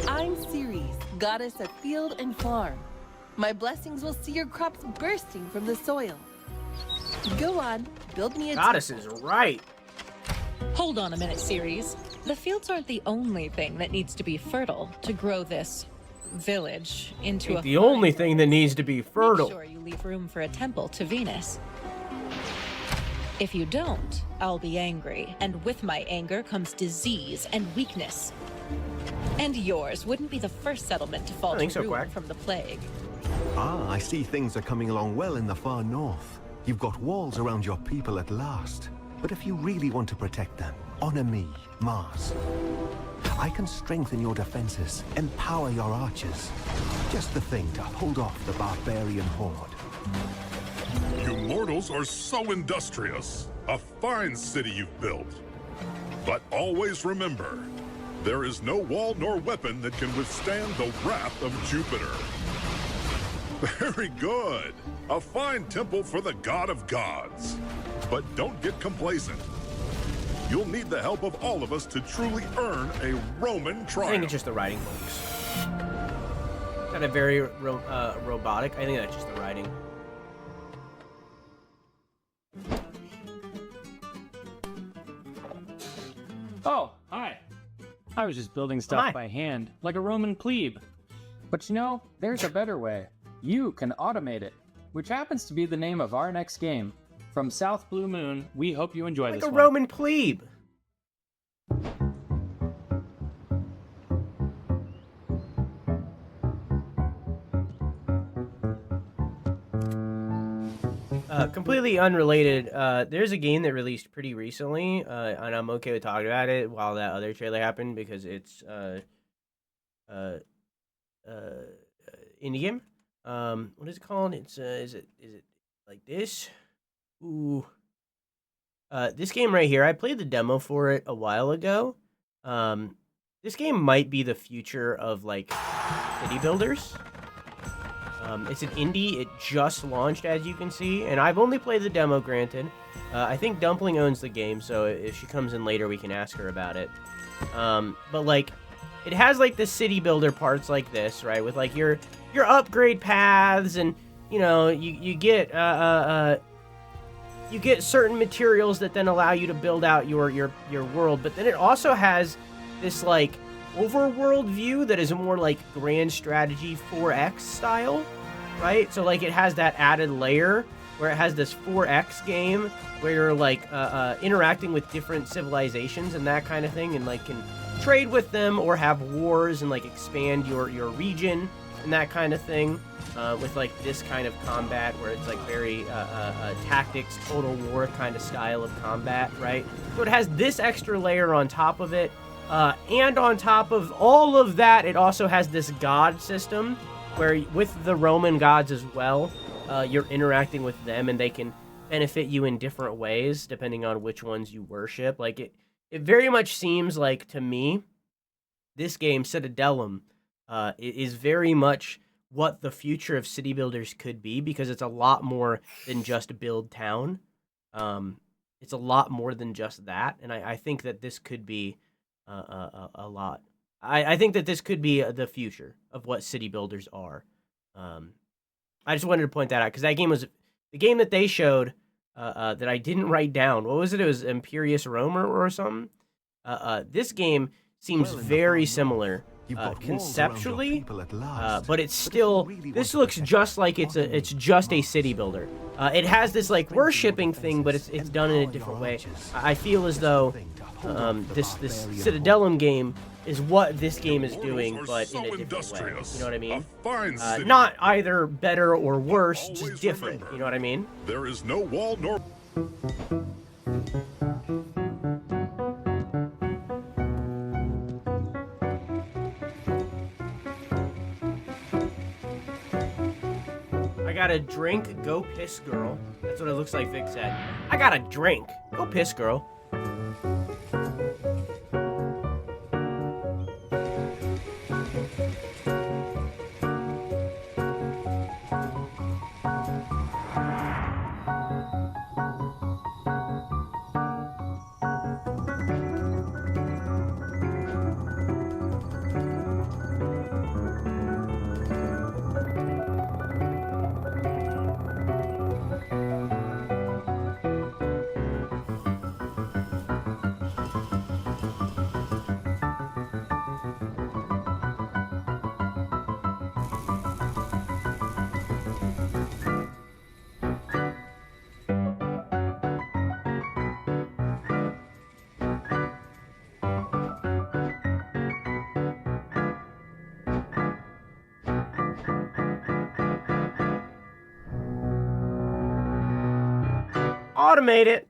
I'm Ceres, goddess of field and farm. My blessings will see your crops bursting from the soil. Go on, build me a Goddess is right. Hold on a minute, Ceres. The fields aren't the only thing that needs to be fertile to grow this village into a The only thing that needs to be fertile. Make sure you leave room for a temple to Venus. If you don't, I'll be angry, and with my anger comes disease and weakness. And yours wouldn't be the first settlement to fall to ruin from the plague. Ah, I see things are coming along well in the far north. You've got walls around your people at last. But if you really want to protect them, honor me, Mars. I can strengthen your defenses, empower your archers. Just the thing to hold off the barbarian horde. You mortals are so industrious. A fine city you've built. But always remember, there is no wall nor weapon that can withstand the wrath of Jupiter. Very good. A fine temple for the god of gods. But don't get complacent. You'll need the help of all of us to truly earn a Roman triumph. I think it's just the writing, folks. Kind of very robotic. I think that's just the writing. Oh, hi. I was just building stuff by hand, like a Roman plebe. But you know, there's a better way. You can automate it, which happens to be the name of our next game. From South Blue Moon, we hope you enjoy this one. Like a Roman plebe. Completely unrelated, there's a game that released pretty recently, and I'm okay with talking about it while that other trailer happened because it's indie game. What is it called? It's is it like this? Ooh. This game right here, I played the demo for it a while ago. This game might be the future of like city builders. It's an indie. It just launched, as you can see, and I've only played the demo, granted. I think Dumpling owns the game, so if she comes in later, we can ask her about it. But like, it has like the city builder parts like this, right? With like your upgrade paths, and you know, you get certain materials that then allow you to build out your world. But then it also has this like overworld view that is more like grand strategy 4X style, right? So like it has that added layer where it has this 4X game where you're like interacting with different civilizations and that kind of thing, and like can trade with them or have wars and like expand your region and that kind of thing, with like this kind of combat where it's like very tactics, total war kind of style of combat, right? So it has this extra layer on top of it. And on top of all of that, it also has this god system where with the Roman gods as well, you're interacting with them and they can benefit you in different ways depending on which ones you worship. Like it very much seems like to me, this game, Citadellum, is very much what the future of city builders could be, because it's a lot more than just build town. It's a lot more than just that. And I think that this could be a lot. I think that this could be the future of what city builders are. I just wanted to point that out because that game was the game that they showed that I didn't write down. What was it? It was Imperious Romer or something. This game seems very similar conceptually, but it's still. This looks just like it's just a city builder. It has this like worshipping thing, but it's done in a different way. I feel as though this Citadellum game is what this game is doing, but in a different way. You know what I mean? Not either better or worse, just different. You know what I mean? There is no wall nor... I got a drink, go piss, girl. That's what it looks like Vic said. I got a drink, go piss, girl. Automate it.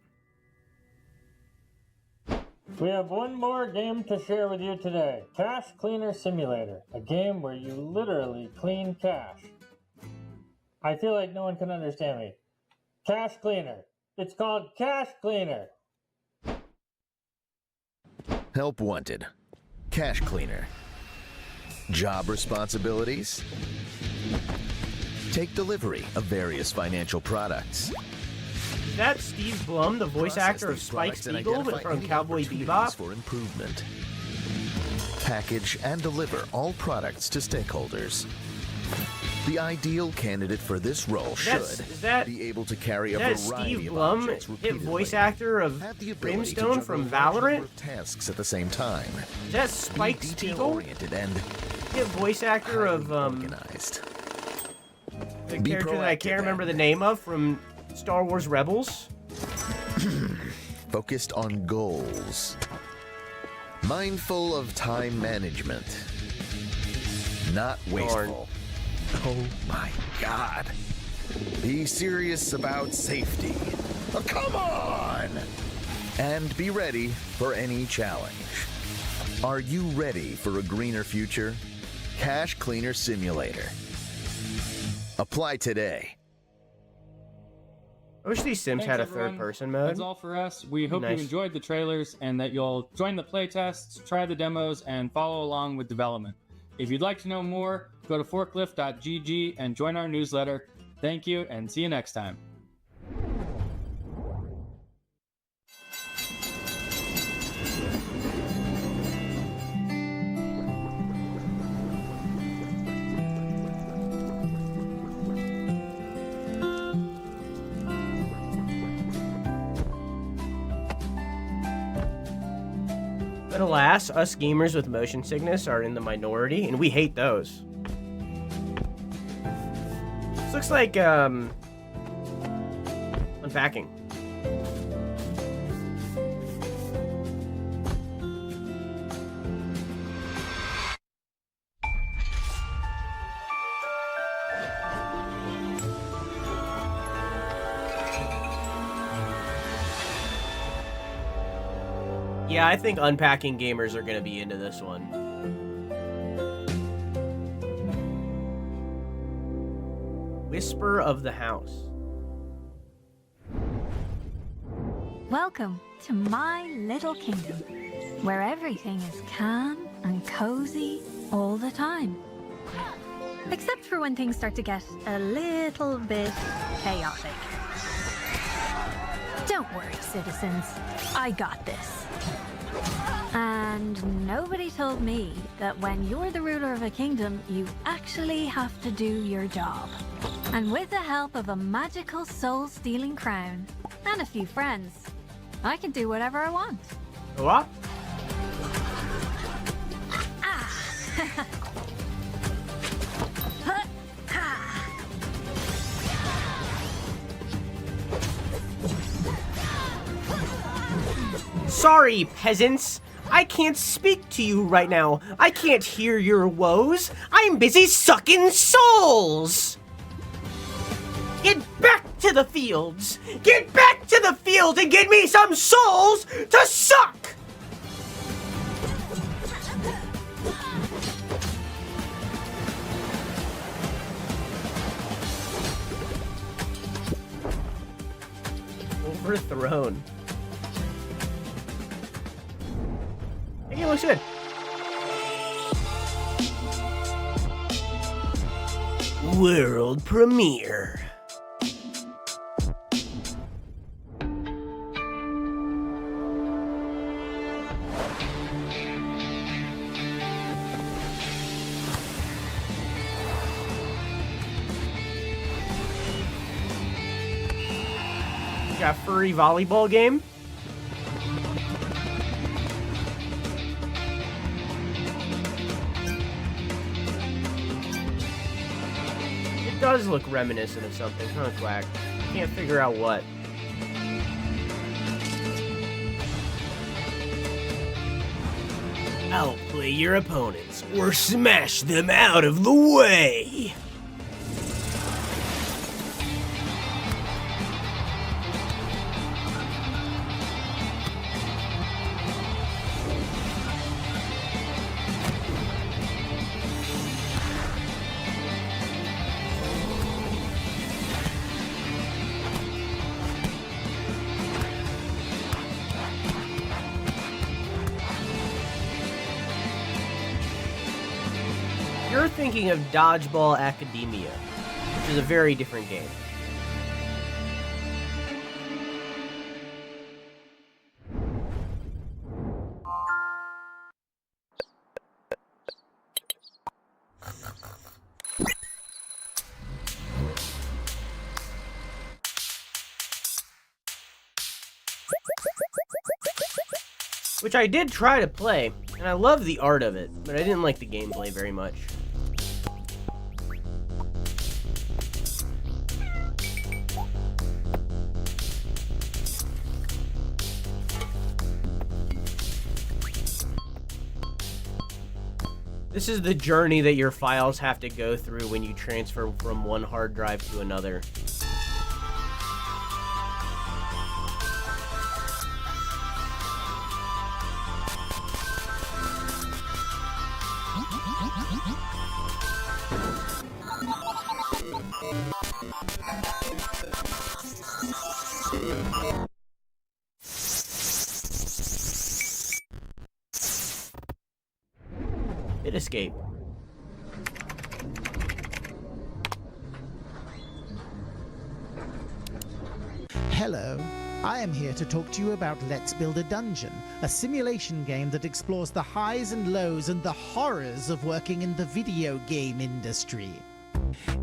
We have one more game to share with you today. Cash Cleaner Simulator, a game where you literally clean cash. I feel like no one can understand me. Cash Cleaner. It's called Cash Cleaner. Help wanted. Cash cleaner. Job responsibilities. Take delivery of various financial products. Is that Steve Blum, the voice actor of Spike Spiegel from Cowboy Bebop? For improvement. Package and deliver all products to stakeholders. The ideal candidate for this role should be able to carry a variety Steve of Blum, objects hit repeatedly, voice actor of have the ability to Brimstone juggle from a large number Valorant? of tasks at the same time. Is that Spike Be Spiegel? detail-oriented and Hit voice actor of organized. the Be character that I can't proactive remember the name of from Star Wars Rebels. Focused on goals. Mindful of time management. Not wasteful. Oh my God. Be serious about safety. Oh, come on! And be ready for any challenge. Are you ready for a greener future? Cash Cleaner Simulator. Apply today. I wish these Sims Thanks, had a everyone. third-person mode. That's all for us. We hope Nice. you enjoyed the trailers and that you'll join the playtests, try the demos, and follow along with development. If you'd like to know more, go to forklift.gg and join our newsletter. Thank you, and see you next time. But alas, us gamers with motion sickness are in the minority, and we hate those. This looks like, unpacking. Yeah, I think unpacking gamers are gonna be into this one. Whisper of the House. Welcome to my little kingdom, where everything is calm and cozy all the time. Except for when things start to get a little bit chaotic. Don't worry, citizens. I got this. And nobody told me that when you're the ruler of a kingdom, you actually have to do your job. And with the help of a magical soul-stealing crown and a few friends, I can do whatever I want. What? Sorry, peasants. I can't speak to you right now. I can't hear your woes. I'm busy sucking souls. Get back to the fields. Get back to the fields and get me some souls to suck. Overthrown. Hey, it looks good. World premiere. Got furry volleyball game. It does look reminiscent of something, huh, Quack? Can't figure out what. Outplay your opponents or smash them out of the way. thinking of Dodgeball Academia, which is a very different game. Which I did try to play, and I love the art of it, but I didn't like the gameplay very much. This is the journey that your files have to go through when you transfer from one hard drive to another. Escape. Hello, I am here to talk to you about Let's Build a Dungeon, a simulation game that explores the highs and lows and the horrors of working in the video game industry.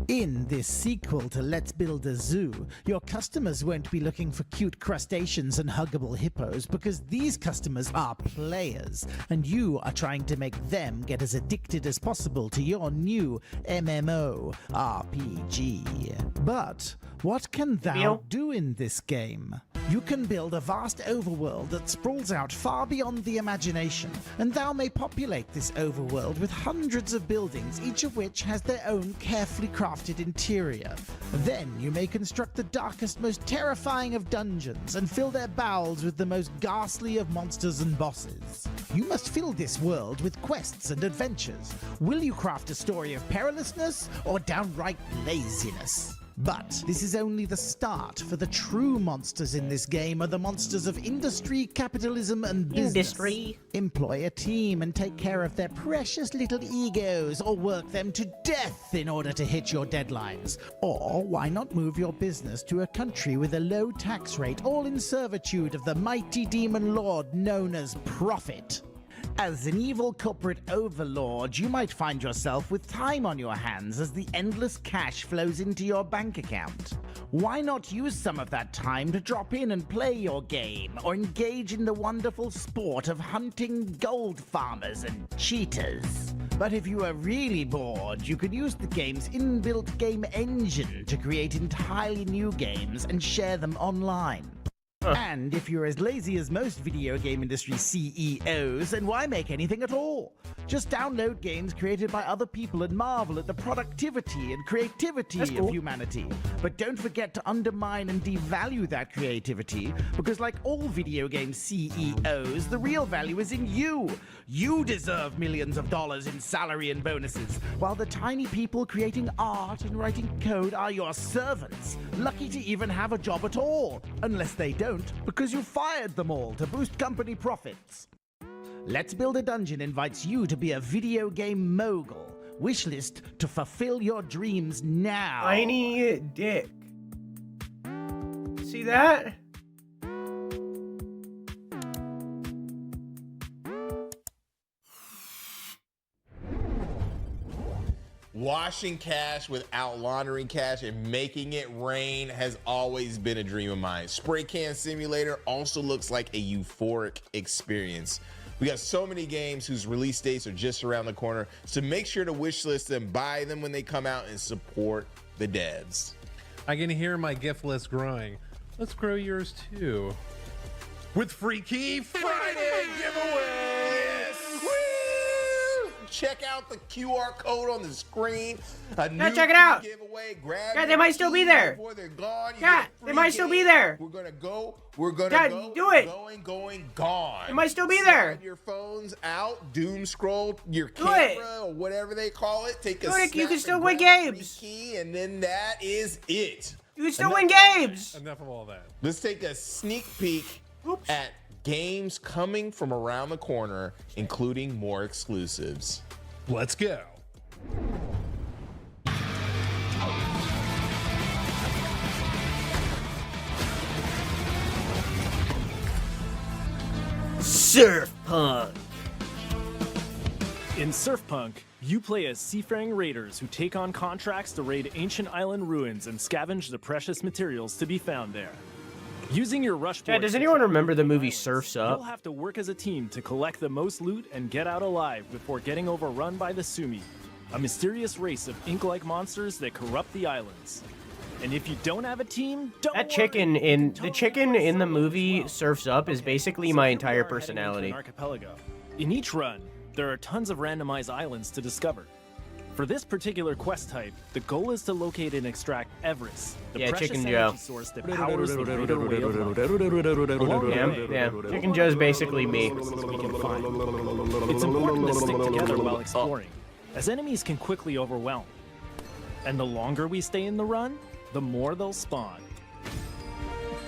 In this sequel to Let's Build a Zoo, your customers won't be looking for cute crustaceans and huggable hippos because these customers are players, and you are trying to make them get as addicted as possible to your new MMO RPG. But what can thou do in this game? You can build a vast overworld that sprawls out far beyond the imagination, and thou may populate this overworld with hundreds of buildings, each of which has their own carefully crafted interior. Then you may construct the darkest, most terrifying of dungeons, and fill their bowels with the most ghastly of monsters and bosses. You must fill this world with quests and adventures. Will you craft a story of perilousness, or downright laziness? But this is only the start, for the true monsters in this game are the monsters of industry, capitalism, and business. Employ a team and take care of their precious little egos, or work them to death in order to hit your deadlines. Or why not move your business to a country with a low tax rate, all in servitude of the mighty demon lord known as Profit? As an evil corporate overlord, you might find yourself with time on your hands as the endless cash flows into your bank account. Why not use some of that time to drop in and play your game, or engage in the wonderful sport of hunting gold farmers and cheaters? But if you are really bored, you could use the game's inbuilt game engine to create entirely new games and share them online. And if you're as lazy as most video game industry CEOs, then why make anything at all? Just download games created by other people and marvel at the productivity and creativity of humanity. But don't forget to undermine and devalue that creativity, because like all video game CEOs, the real value is in you. You deserve millions of dollars in salary and bonuses, while the tiny people creating art and writing code are your servants, lucky to even have a job at all, unless they don't, because you fired them all to boost company profits. Let's Build a Dungeon invites you to be a video game mogul. Wishlist to fulfill your dreams now. Tiny dick. See that? Washing cash without laundering cash and making it rain has always been a dream of mine. Spray Can Simulator also looks like a euphoric experience. We got so many games whose release dates are just around the corner, so make sure to wishlist them, buy them when they come out, and support the devs. I can hear my gift list growing. Let's grow yours too. With Freaky Friday giveaway! Check out the QR code on the screen. Check it out. Giveaway. Grab God, they might still be there. Before they're gone. God, they might still be there. We're gonna go. We're gonna go. Do it. Going, gone. They might still be there. Slide your phones out. Doom scroll your camera or whatever they call it. Take a snap. You can still win games. Key, and then that is it. You can still win games. Enough of all that. Let's take a sneak peek at games coming from around the corner, including more exclusives. Let's go. Surf Punk. In Surfpunk, you play as seafaring raiders who take on contracts to raid ancient island ruins and scavenge the precious materials to be found there. Using your rush board, Does anyone remember the movie Surf's Up? you'll have to work as a team to collect the most loot and get out alive before getting overrun by the Sumi, a mysterious race of ink-like monsters that corrupt the islands. And if you don't have a team, don't That chicken in the movie Surf's Up is basically my entire personality. archipelago. In each run, there are tons of randomized islands to discover. For this particular quest type, the goal is to locate and extract Everest, the precious Chicken energy Joe. source that powers the greater way of life. Yeah. Chicken Joe's basically me. It's important to stick together while exploring, as enemies can quickly overwhelm. And the longer we stay in the run, the more they'll spawn.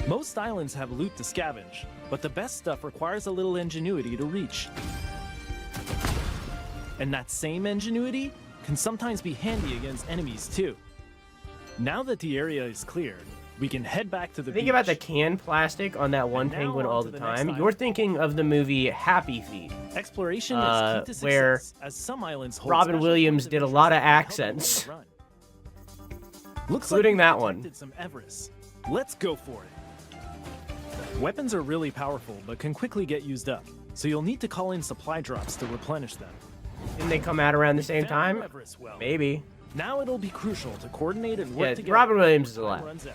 Most islands have loot to scavenge, but the best stuff requires a little ingenuity to reach. And that same ingenuity can sometimes be handy against enemies too. Now that the area is cleared, we can head back to the Think beach. about the canned plastic on that one penguin all the time. You're thinking of the movie Happy Feet. Exploration is key to where success, as some islands hold Robin special Williams did a lot of accents, Looks including like that we've one. detected some Everest. Let's go for it. Weapons are really powerful, but can quickly get used up, so you'll need to call in supply drops to replenish them. Didn't they come out around the same time? Maybe. Now it'll be crucial to coordinate and work Yeah, together. Robin Williams is alive. Runs out.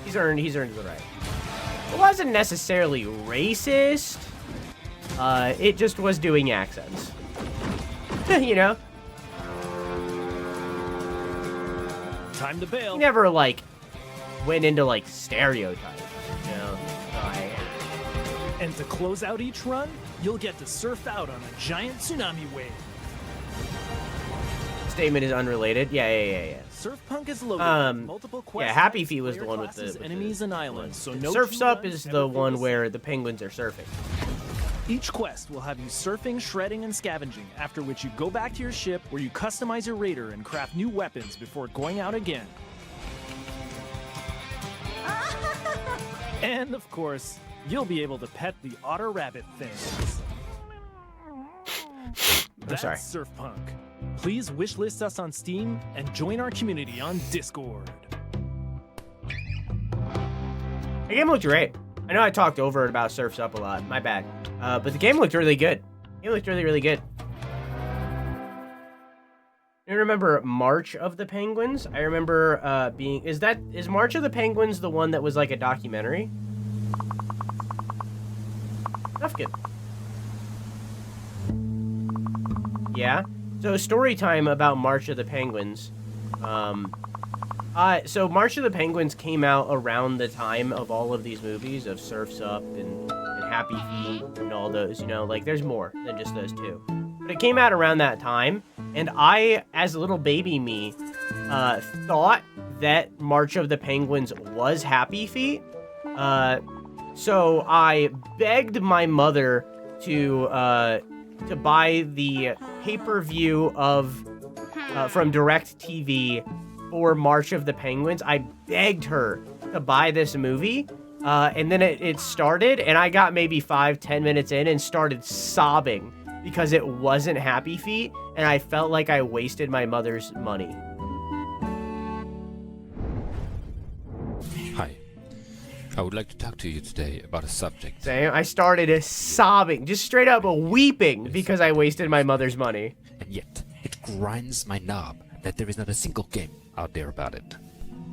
He's earned his right. It wasn't necessarily racist. It just was doing accents. You know? Time to bail. He never, like, went into, like, stereotypes. You know? And to close out each run, you'll get to surf out on a giant tsunami wave. Statement is unrelated. Yeah. Surfpunk is loaded with multiple quest Happy types, Feet was the player one with classes, the enemies and islands. So no Surf's two Up runs is ever the feel one same. where the penguins are surfing. Each quest will have you surfing, shredding, and scavenging, after which you go back to your ship where you customize your raider and craft new weapons before going out again. And of course, you'll be able to pet the otter rabbit things. That's sorry. Surfpunk. Please wishlist us on Steam and join our community on Discord. The game looked great. I know I talked over it about Surf's Up a lot. My bad. But the game looked really good. It looked really, really good. You remember March of the Penguins? I remember is March of the Penguins the one that was like a documentary? Snufkin. Yeah. So story time about March of the Penguins. So March of the Penguins came out around the time of all of these movies of Surf's Up and Happy Feet and all those, you know, like there's more than just those two. But it came out around that time, and I, as a little baby me, thought that March of the Penguins was Happy Feet. So I begged my mother to buy the pay-per-view of from DirecTV for March of the Penguins. I begged her to buy this movie, and then it started, and I got maybe 5-10 minutes in and started sobbing because it wasn't Happy Feet, and I felt like I wasted my mother's money. Hi. I would like to talk to you today about a subject. Same. I started sobbing, just straight up weeping because I wasted my mother's money. And yet, it grinds my knob that there is not a single game out there about it.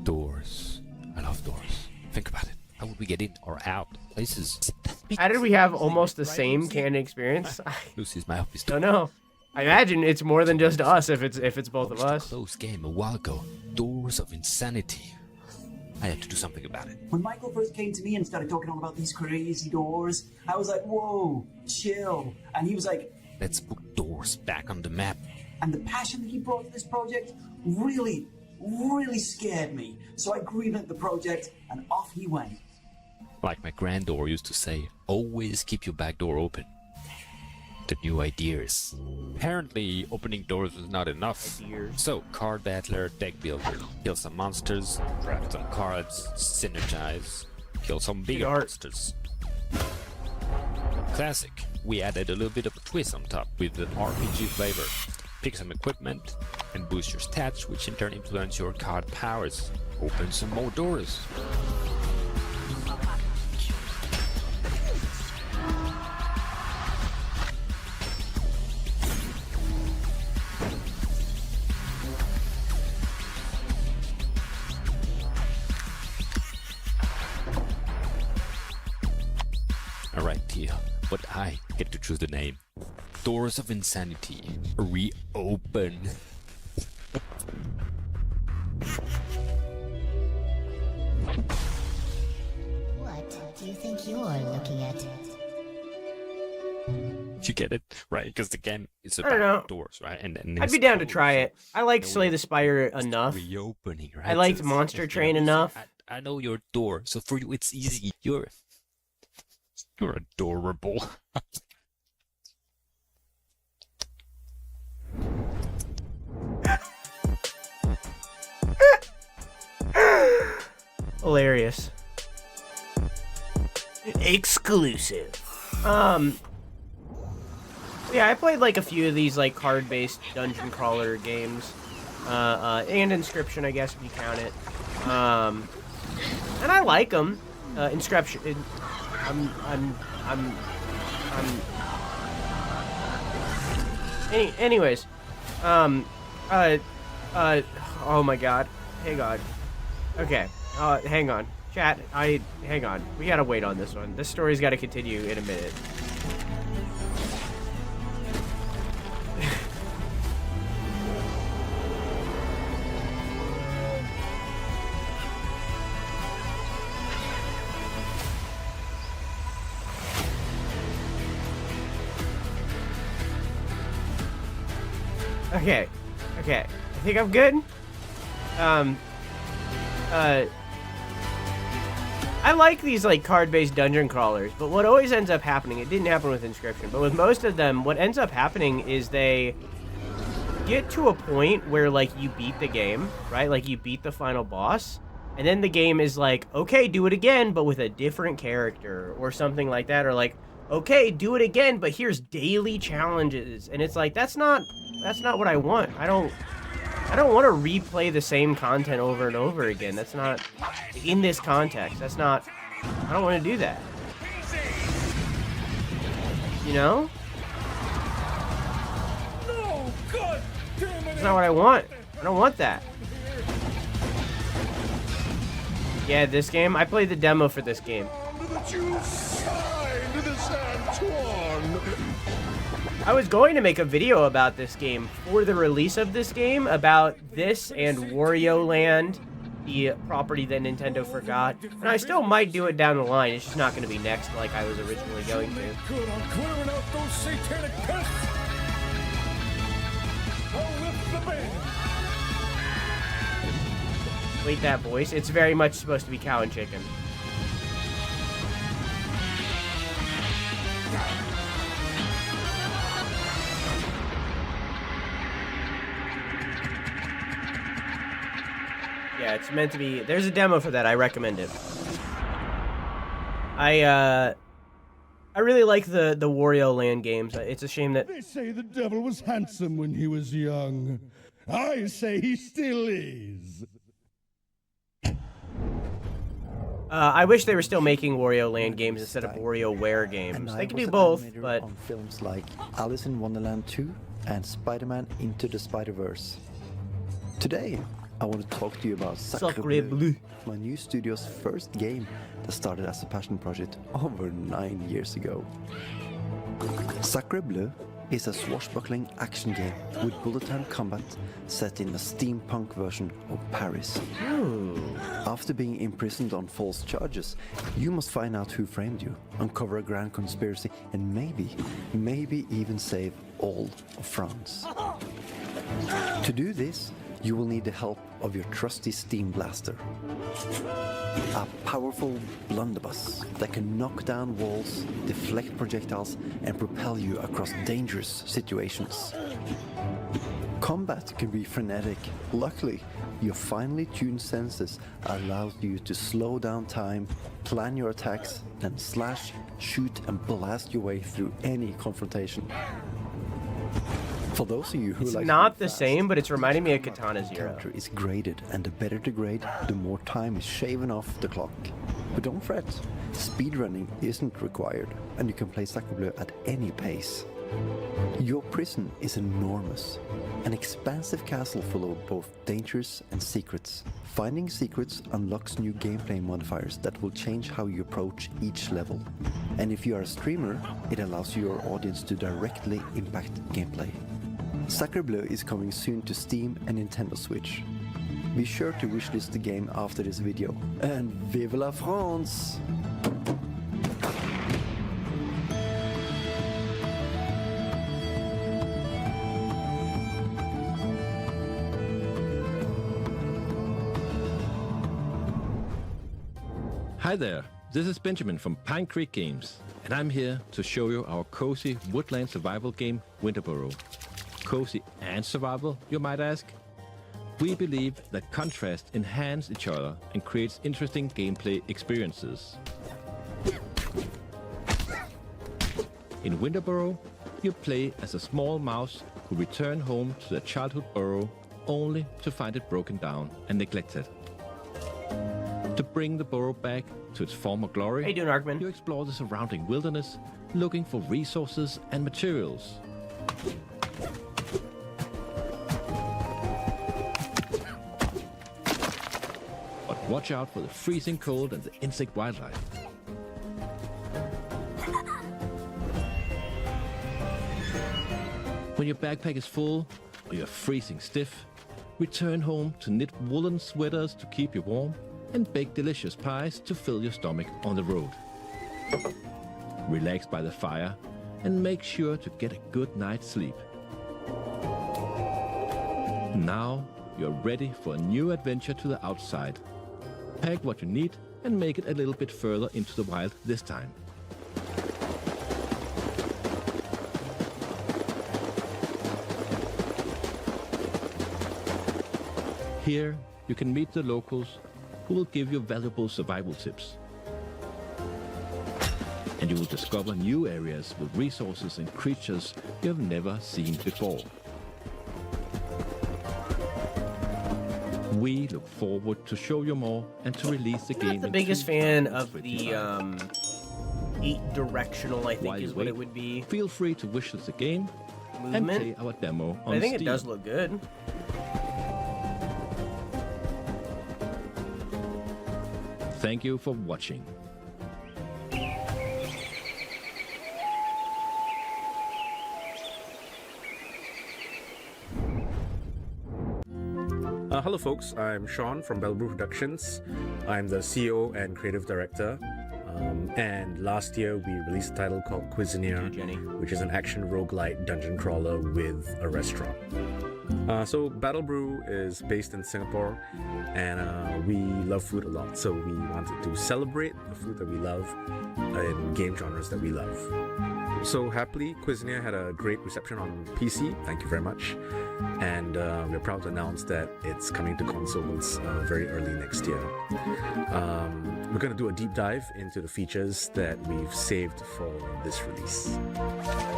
Doors. I love doors. Think about it. How would we get in or out places? How did we have almost the same canon experience? Lucy's my office. Don't know. I imagine it's more than just us if it's both of us. Close game a while ago. Doors of Insanity. I had to do something about it. When Michael first came to me and started talking all about these crazy doors, I was like, whoa, chill. And he was like, let's put doors back on the map. And the passion that he brought to this project really scared me. So I greenlit the project and off he went. Like my granddaughter used to say, always keep your back door open. The new ideas. Apparently, opening doors was not enough. So, card battler, deck builder, kill some monsters, draft some cards, synergize, kill some bigger monsters. Classic. we added a little bit of a twist on top with the RPG flavor. Pick some equipment and boost your stats, which in turn influence your card powers. Open some more doors. Alright, Tia, but I get to choose the name. Doors of Insanity reopen. What do you think you're looking at? You get it? Right, because the game is I don't know. about doors, right? And I'd be down to try it. I liked Slay the Spire enough. Reopening, right? I liked Monster Train enough. I know your door, so for you it's easy. You're adorable. Hilarious. Exclusive. Yeah, I played like a few of these like card-based dungeon crawler games, and Inscription, I guess if you count it. And I like them. Inscription. Anyways, oh my God, hang on. Okay, hang on, chat. Hang on. We gotta wait on this one. This story's gotta continue in a minute. Okay, I think I'm good. I like these like card-based dungeon crawlers, but what always ends up happening, it didn't happen with Inscription, but with most of them, what ends up happening is they get to a point where like you beat the game, right? Like you beat the final boss, and then the game is like, okay, do it again, but with a different character or something like that, or like, okay, do it again, but here's daily challenges, and it's like, that's not what I want. I don't want to replay the same content over and over again. That's not in this context. That's not. I don't want to do that. You know? No, God damn it! That's not what I want. I don't want that. Yeah, this game. I played the demo for this game. That you signed this Anton. I was going to make a video about this game for the release of this game, about this and Wario Land, the property that Nintendo forgot. And I still might do it down the line. It's just not going to be next like I was originally going to. Good on clearing out those satanic pests. I'll lift the band. Wait, that voice. It's very much supposed to be Cow and Chicken. Yeah, it's meant to be. There's a demo for that. I recommend it. I really like the Wario Land games. It's a shame that They say the devil was handsome when he was young. I say he still is. I wish they were still making Wario Land games instead of WarioWare games. They can do both, but on films like Alice in Wonderland 2 and Spider-Man Into the Spider-Verse. Today, I want to talk to you about Sacre, Bleu, my new studio's first game that started as a passion project over 9 years ago. Sacre Bleu is a swashbuckling action game with bullet time combat set in a steampunk version of Paris. After being imprisoned on false charges, you must find out who framed you, uncover a grand conspiracy, and maybe even save all of France. To do this, you will need the help of your trusty steam blaster. A powerful blunderbuss that can knock down walls, deflect projectiles, and propel you across dangerous situations. Combat can be frenetic. Luckily, your finely tuned senses allows you to slow down time, plan your attacks, and slash, shoot, and blast your way through any confrontation. For those of you who it's like not the same, but it's reminding me of Katana Zero. Character is graded, and the better the grade, the more time is shaven off the clock. But don't fret, speedrunning isn't required, and you can play Sacre Bleu at any pace. Your prison is enormous, an expansive castle full of both dangers and secrets. Finding secrets unlocks new gameplay modifiers that will change how you approach each level. And if you are a streamer, it allows your audience to directly impact gameplay. Sacre Bleu is coming soon to Steam and Nintendo Switch. Be sure to wishlist the game after this video. And vive la France! Hi there, this is Benjamin from Pine Creek Games, and I'm here to show you our cozy woodland survival game, Winterboro. Cozy and survival, you might ask? We believe that contrast enhance each other and creates interesting gameplay experiences. In Winterboro, you play as a small mouse who return home to their childhood burrow only to find it broken down and neglected. To bring the burrow back to its former glory, how you doing, Arkman? You explore the surrounding wilderness, looking for resources and materials. But watch out for the freezing cold and the insect wildlife. When your backpack is full or you're freezing stiff, return home to knit woolen sweaters to keep you warm and bake delicious pies to fill your stomach on the road. Relax by the fire and make sure to get a good night's sleep. Now you're ready for a new adventure to the outside. Pack what you need and make it a little bit further into the wild this time. Here you can meet the locals who will give you valuable survival tips. And you will discover new areas with resources and creatures you have never seen before. We look forward to show you more and to release the game. I'm not the biggest fan of the 8-directional, I think is what it would be. Feel free to wishlist the game and movement. play our demo on I think Steam. it does look good. Thank you for watching. Hello folks, I'm Sean from Bellbrew Productions. I'm the CEO and Creative Director. And last year we released a title called Cuisneer, which is an action roguelite dungeon crawler with a restaurant. So Battle Brew is based in Singapore, and we love food a lot. So we wanted to celebrate the food that we love in game genres that we love. So happily, Cuisneer had a great reception on PC. Thank you very much. And we're proud to announce that it's coming to consoles very early next year. We're going to do a deep dive into the features that we've saved for this release.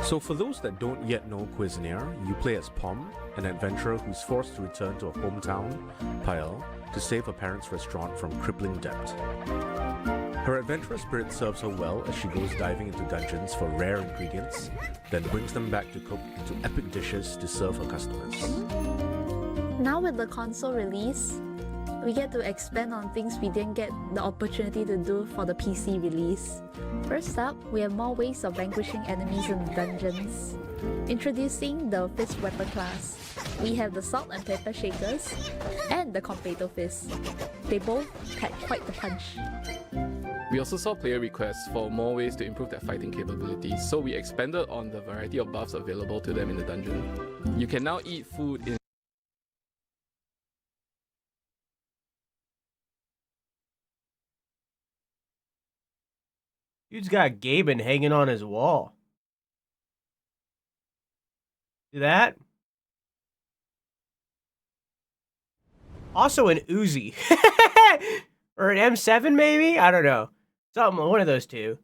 So for those that don't yet know Cuisneer, you play as Pom, an adventurer who's forced to return to her hometown, Pael, to save her parents' restaurant from crippling debt. Her adventurous spirit serves her well as she goes diving into dungeons for rare ingredients, then brings them back to cook into epic dishes to serve her customers. Now with the console release, we get to expand on things we didn't get the opportunity to do for the PC release. First up, we have more ways of vanquishing enemies in dungeons. Introducing the Fist Weapon class. We have the Salt and Pepper Shakers and the Completo Fist. They both pack quite the punch. We also saw player requests for more ways to improve their fighting capabilities, so we expanded on the variety of buffs available to them in the dungeon. You can now eat food in Dude's got Gaben hanging on his wall. See that? Also an Uzi. Or an M7 maybe? I don't know. Something, one of those two.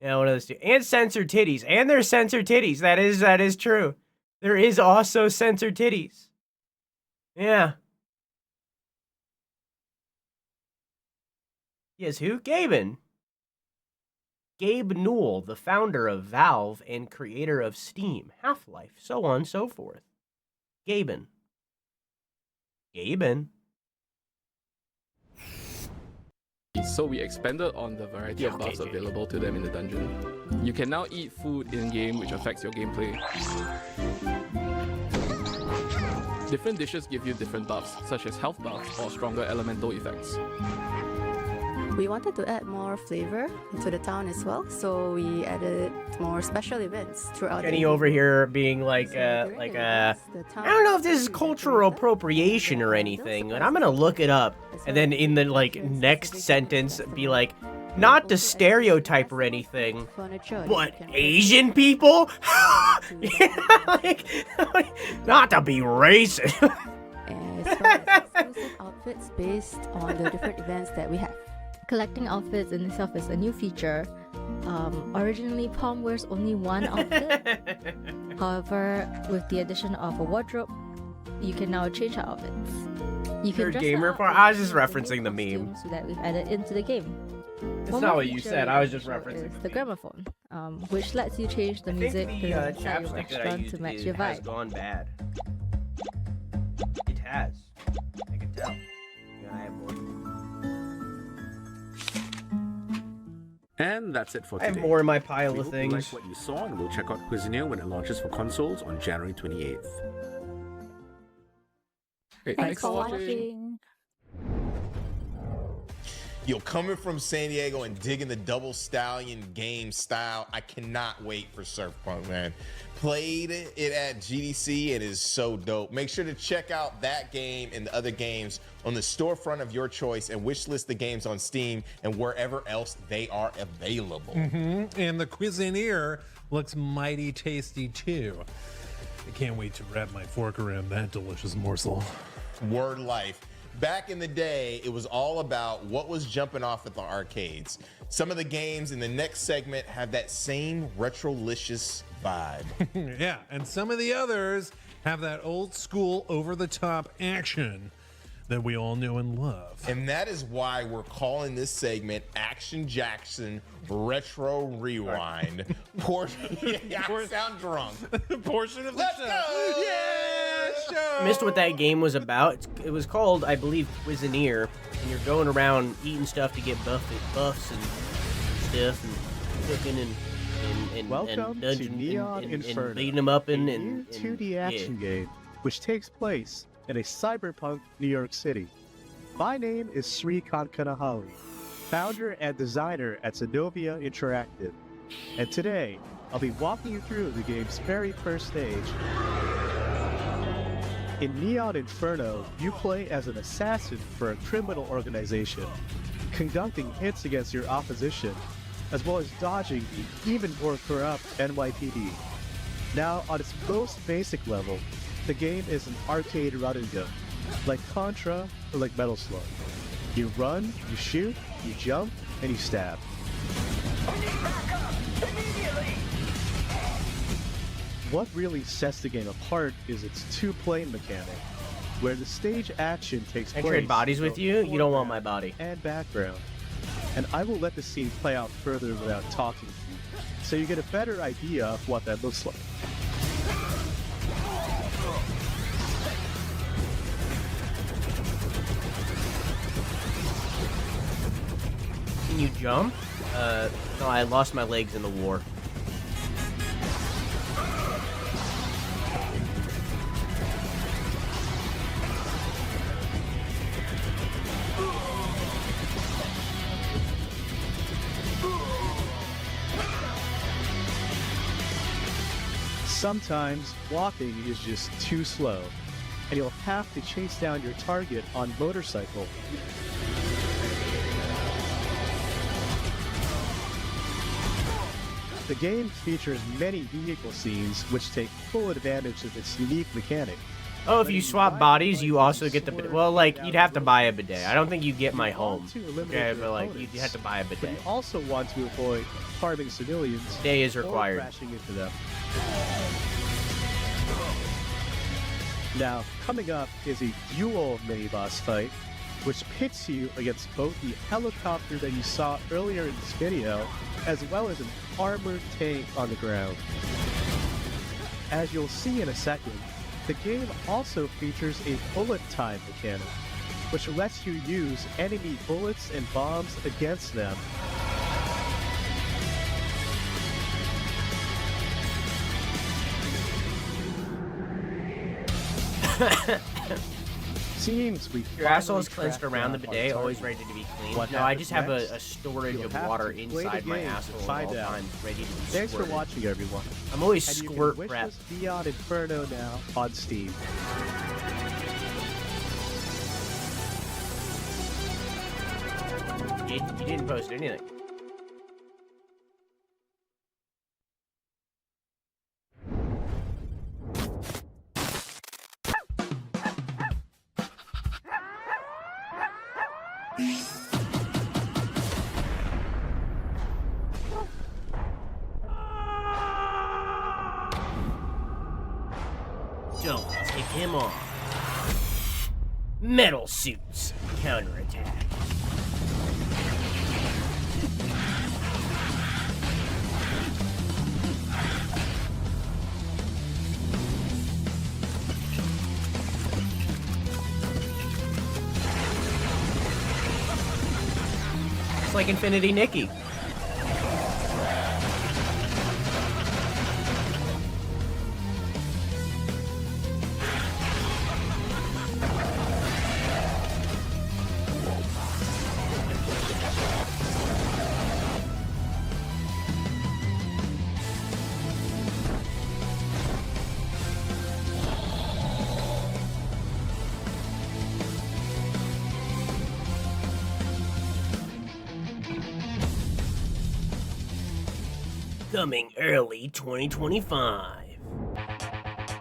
Yeah, one of those two. And censored titties. And there's censored titties. That is true. There is also censored titties. Yeah. Yes, who? Gaben. Gabe Newell, the founder of Valve and creator of Steam, Half-Life, so on and so forth. Gaben. So we expanded on the variety of buffs available to them in the dungeon. You can now eat food in-game, which affects your gameplay. Different dishes give you different buffs, such as health buffs or stronger elemental effects. We wanted to add more flavor into the town as well, so we added more special events throughout. Kenny over here being like I don't know if this is cultural appropriation or anything, but I'm gonna look it up and then in the next sentence be like, not to stereotype or anything, but Asian people? Not to be racist. As well as exclusive outfits based on the different events that we have. Collecting outfits in itself is a new feature. Originally, Palm wears only one outfit. However, with the addition of a wardrobe, you can now change our outfits. You can dress gamer up part. I was just referencing the meme. so that we've added into the game. That's One not more what you feature said. we I was can just show referencing is the gramophone, which lets you change the music the to the chapstick that I used to match has your vibe. gone bad. It has. I can tell. Yeah, I have more. And that's it for I today. have more in my pile We of hope you things. liked what you saw, and we'll check out Cuisneer when it launches for consoles on January 28th. Great, Thanks for watching. Yo, coming from San Diego and digging the Double Stallion game style, I cannot wait for Surfpunk, man. Played it at GDC and is so dope. Make sure to check out that game and the other games on the storefront of your choice and wishlist the games on Steam and wherever else they are available. And the Cuisneer looks mighty tasty too. I can't wait to wrap my fork around that delicious morsel. Word life. Back in the day, it was all about what was jumping off at the arcades. Some of the games in the next segment have that same retrolicious vibe. Yeah, and some of the others have that old school over-the-top action that we all know and love. And that is why we're calling this segment Action Jackson Retro Rewind. I sound drunk. Portion of the Let's show. go! Yeah, show! Missed what that game was about. It was called, I believe, Cuisneer, and you're going around eating stuff to get buffs and stuff and cooking and Welcome and dungeon, to Neon and Inferno, beating them up a and new 2D action game, which takes place in a cyberpunk New York City. My name is Sri Kankanahali, founder and designer at Zenobia Interactive, and today I'll be walking you through the game's very first stage. In Neon Inferno, you play as an assassin for a criminal organization, conducting hits against your opposition, as well as dodging the even more corrupt NYPD. Now, on its most basic level, the game is an arcade run and gun, like Contra or like Metal Slug. You run, you shoot, you jump, and you stab. What really sets the game apart is its two-plane mechanic, where the stage action takes I place. trade bodies with you? You don't want my body. And background. And I will let the scene play out further without talking to you, so you get a better idea of what that looks like. Can you jump? No, I lost my legs in the war. Sometimes walking is just too slow, and you'll have to chase down your target on motorcycle. The game features many vehicle scenes which take full advantage of its unique mechanic, Oh, if you swap bodies, you also get the bidet. Well, like, you'd have to buy a bidet. I don't think you get my home. Okay, but like, you have to buy a bidet. But you also want to avoid harming civilians. Bidet is required. Or crashing into them. Now, coming up is a dual mini-boss fight, which pits you against both the helicopter that you saw earlier in this video, as well as an armored tank on the ground. As you'll see in a second, the game also features a bullet time mechanic, which lets you use enemy bullets and bombs against them. Seems we Your asshole is cleansed around the bidet, always ready to be cleaned. No, I just have a storage of water inside my asshole at all times, ready to be Thanks squirted. for watching, everyone. I'm always And squirt you can prep. wish this Beyond Inferno now on Steam. You didn't post anything. Don't take him on. Metal suits counterattack. It's like Infinity Nikki. Coming early 2025.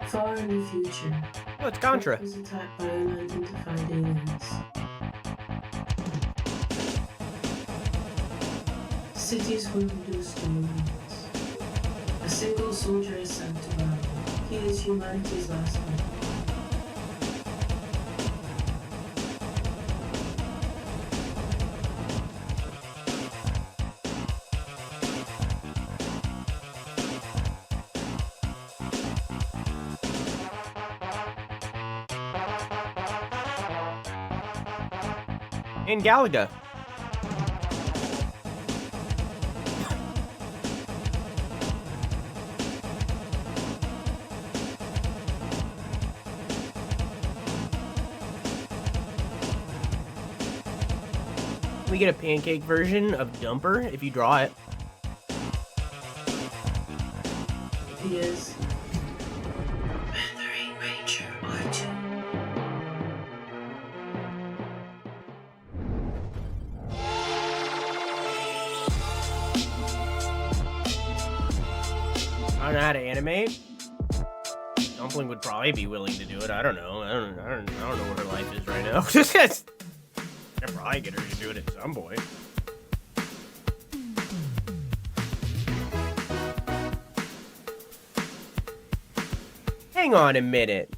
Far in the future. Oh, it's Contra. Earth was attacked by unidentified aliens. Cities were reduced to ruins. A single soldier is sent to battle. He is humanity's last hope. In Galaga. We get a pancake version of Dumper if you draw it. He is Mandarin Ranger R2. I don't know how to animate. Dumpling would probably be willing to do it. I don't know. I don't know what her life is right now. I'd probably get her to do it at some point. Hang on a minute.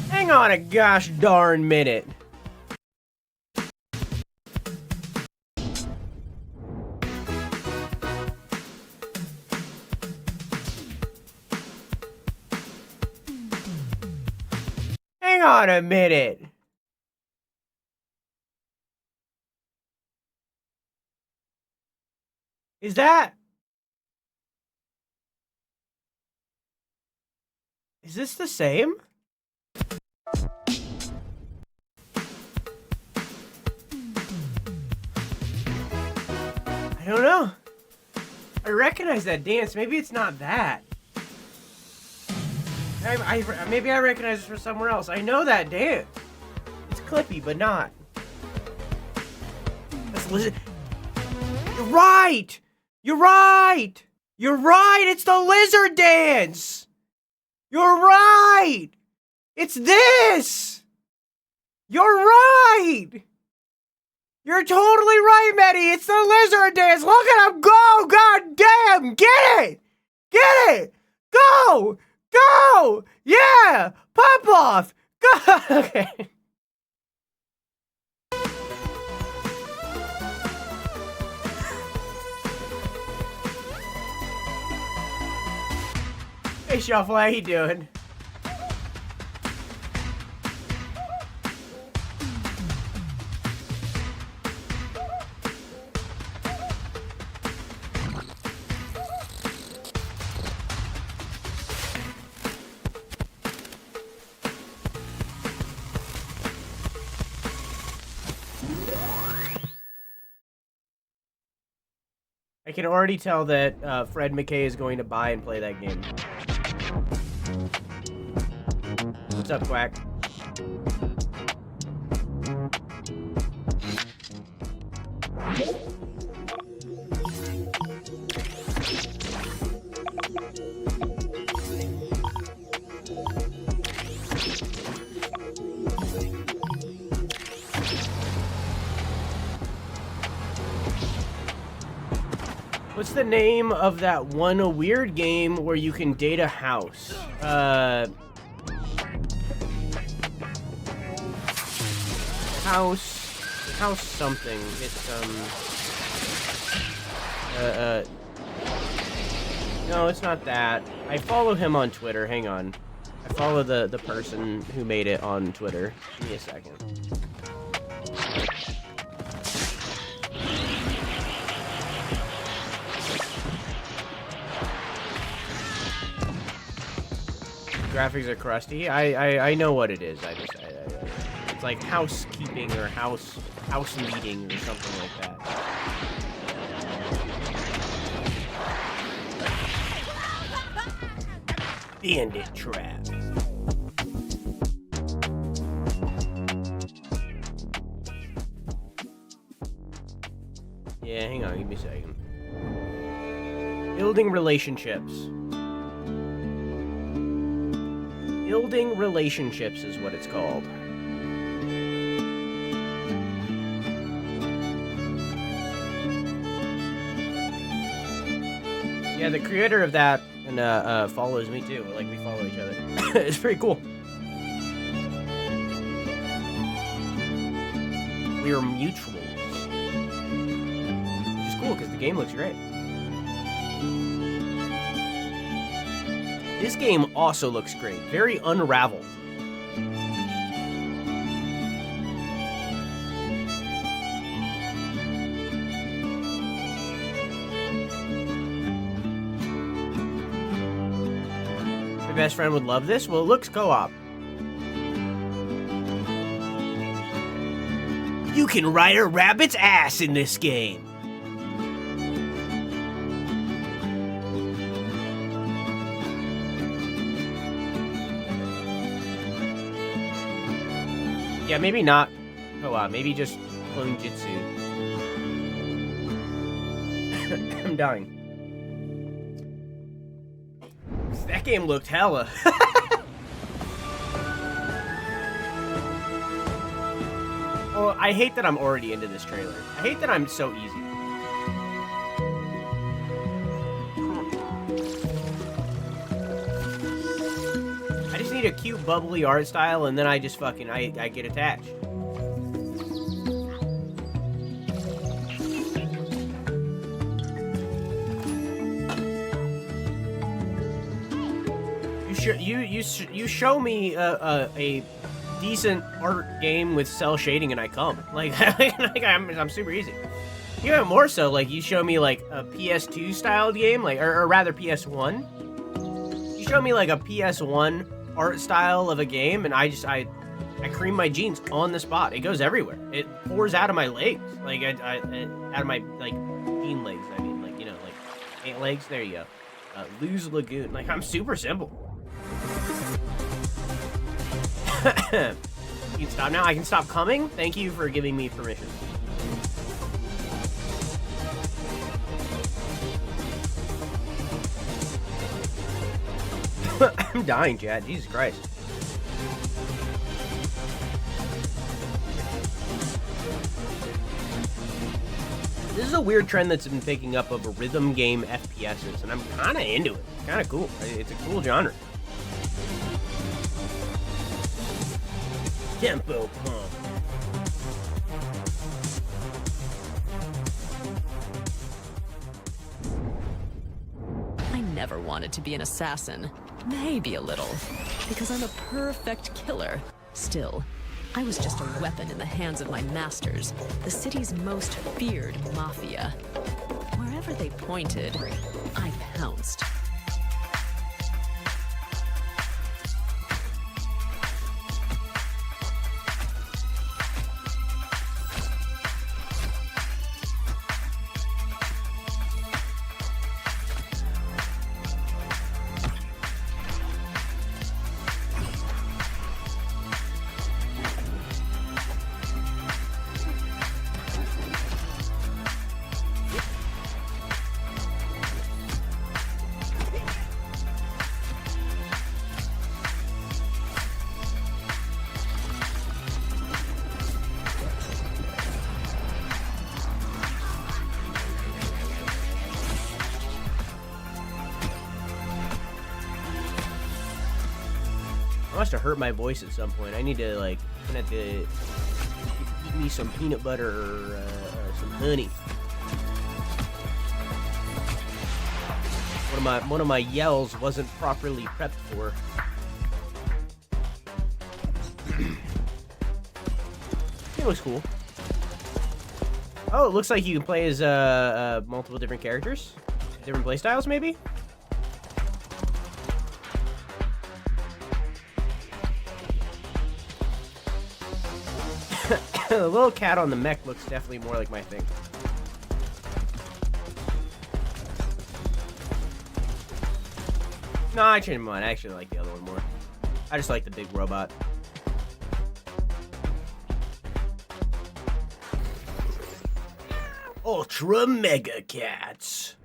Hang on a gosh darn minute. Hang on a minute. Is this the same? I don't know. I recognize that dance. Maybe it's not that. Maybe I recognize it from somewhere else. I know that dance. It's clippy, but not. Let's listen. You're right! You're right! You're right! It's the lizard dance! You're right! It's this! You're right! You're totally right, Maddie! It's the lizard dance! Look at him go! God damn! Get it! Get it! Go! Go! Yeah! Pop off! Go! Okay. Hey, Shuffle, how you doing? I can already tell that Fred McKay is going to buy and play that game. What's up, Quack? What's the name of that one weird game where you can date a house? House something. It's no, it's not that. I follow him on Twitter. Hang on. I follow the person who made it on Twitter. Give me a second. Graphics are crusty. I know what it is. It's like housekeeping or house meeting or something like that. Bandit trap. Yeah, hang on, give me a second. Building relationships. Building relationships is what it's called. Yeah, the creator of that and follows me too. Like, we follow each other. It's pretty cool. We are mutuals. Which is cool because the game looks great. This game also looks great. Very unraveled. My best friend would love this. Well, it looks co-op. You can ride a rabbit's ass in this game. Yeah, maybe not co-op. Maybe just clone Jitsu. I'm dying. That game looked hella. Oh, I hate that I'm already into this trailer. I hate that I'm so easy. I just need a cute, bubbly art style, and then I just fucking, I get attached. You show me a decent art game with cell shading and I come. Like, I'm super easy. Even more so, like, you show me like a PS2 styled game, like, or rather PS1. You show me like a PS1 art style of a game, and I cream my jeans on the spot. It goes everywhere. It pours out of my legs, like out of my like jean legs. I mean, like, you know, like 8 legs. There you go. Lose Lagoon. Like, I'm super simple. You can stop now. I can stop coming. Thank you for giving me permission. I'm dying, Chad. Jesus Christ. This is a weird trend that's been picking up of a rhythm game FPSs, and I'm kind of into it. It's kind of cool. It's a cool genre. Tempo pump. I never wanted to be an assassin. Maybe a little. Because I'm a perfect killer. Still, I was just a weapon in the hands of my masters, the city's most feared mafia. Wherever they pointed, I pounced. I must have hurt my voice at some point. I need to, like, I'm gonna have to eat me some peanut butter or some honey. One of my yells wasn't properly prepped for. It was cool. Oh, it looks like you can play as multiple different characters, different playstyles, maybe. The little cat on the mech looks definitely more like my thing. No, I changed my mind. I actually like the other one more. I just like the big robot. Ultra Mega Cats.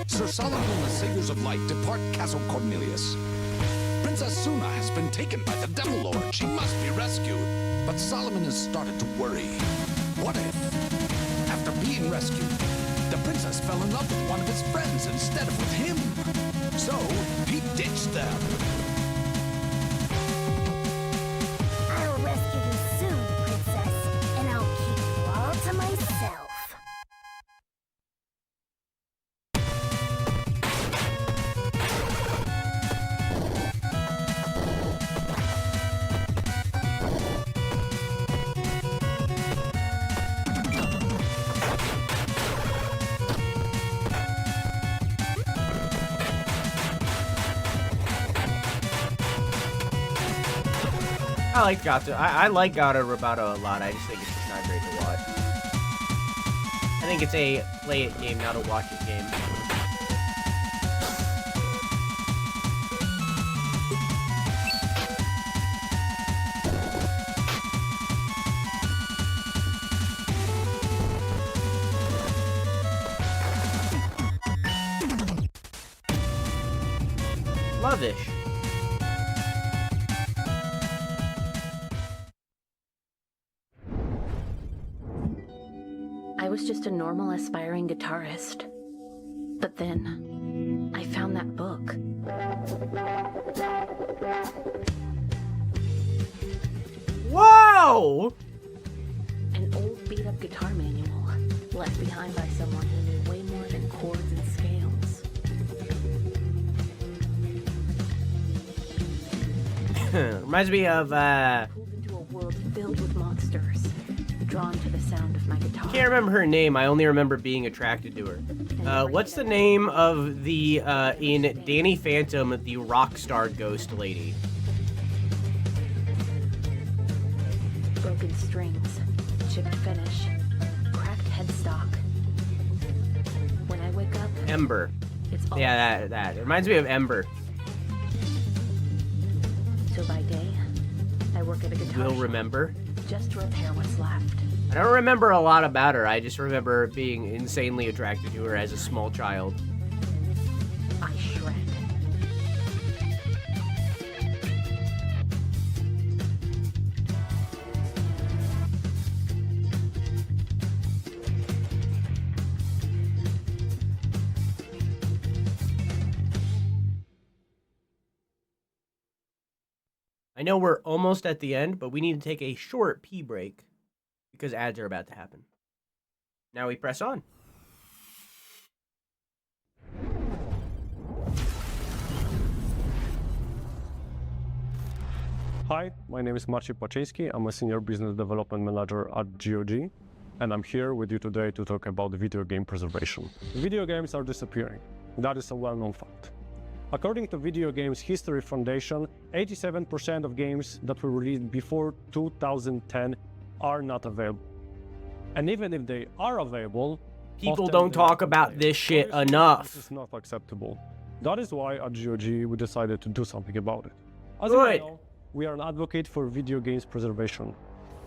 Sir Solomon and the Saviors of Light depart Castle Cornelius. Princess Suna has been taken by the Devil Lord. She must be rescued. But Solomon has started to worry. What if, after being rescued, the princess fell in love with one of his friends instead of with him? So, he ditched them. I'll rescue you soon, princess, and I'll keep you all to myself. I like Gato. I like Gato Roboto a lot. I just think it's just not great to watch. I think it's a play it game, not a watch it game. Lov-ish. I was just a normal aspiring guitarist. But then, I found that book. Whoa! An old beat-up guitar manual, left behind by someone who knew way more than chords and scales. Reminds me of, Pulled into a world filled with monsters, drawn to the sound of my guitar. Can't remember her name. I only remember being attracted to her. What's the name of the, in Danny Phantom, the rock star ghost lady? Broken strings, chipped finish, cracked headstock. When I wake up, Ember. it's all Yeah, that. It reminds me of Ember. So by day, I work at a guitar Will shop remember. just to repair what's left. I don't remember a lot about her. I just remember being insanely attracted to her as a small child. I shred. I know we're almost at the end, but we need to take a short pee break because ads are about to happen. Now we press on. Hi, my name is Maciej Paczyński. I'm a Senior Business Development Manager at GOG, and I'm here with you today to talk about video game preservation. Video games are disappearing. That is a well-known fact. According to Video Games History Foundation, 87% of games that were released before 2010 are not available. And even if they are available, people don't talk about this shit enough. This is not acceptable. That is why at GOG we decided to do something about it. As Good. you know, we are an advocate for video games preservation.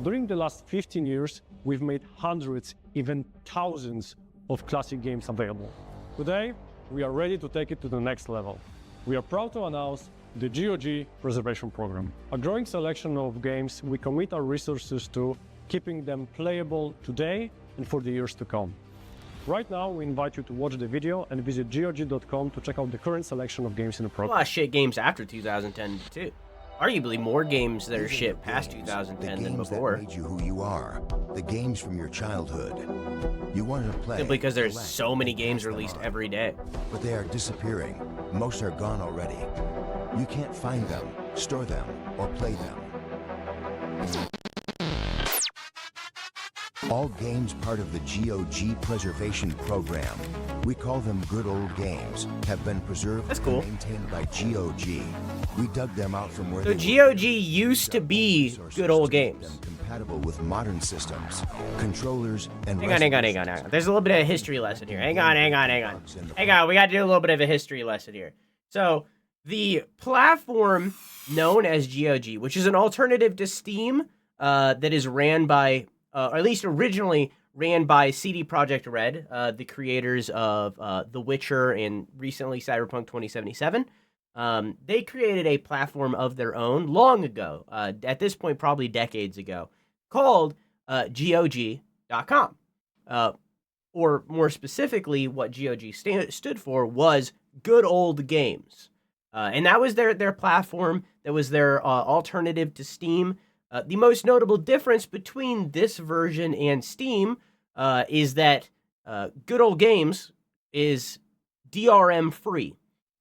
During the last 15 years, we've made hundreds, even thousands of classic games available. Today, we are ready to take it to the next level. We are proud to announce the GOG Preservation Program. A growing selection of games we commit our resources to, keeping them playable today and for the years to come. Right now, we invite you to watch the video and visit GOG.com to check out the current selection of games in the program. A lot of shit games after 2010 too. Arguably more games that are shit past 2010 than before. That made you who you are. The games from your childhood. You wanted to play. Simply because there's so many games released every day. But they are disappearing. Most are gone already. You can't find them, store them, or play them. All games part of the GOG Preservation Program, we call them good old games, have been preserved and maintained by GOG. We dug them out from where So GOG used to be good old games. Compatible with modern systems, controllers, and Hang on. There's a little bit of a history lesson here. Hang on. We got to do a little bit of a history lesson here. So the platform known as GOG, which is an alternative to Steam that is ran by, or at least originally ran by CD Projekt Red, the creators of The Witcher and recently Cyberpunk 2077. They created a platform of their own long ago, at this point probably decades ago, called GOG.com. Or more specifically, what GOG stood for was Good Old Games. And that was their platform, that was their alternative to Steam. The most notable difference between this version and Steam is that Good Old Games is DRM free.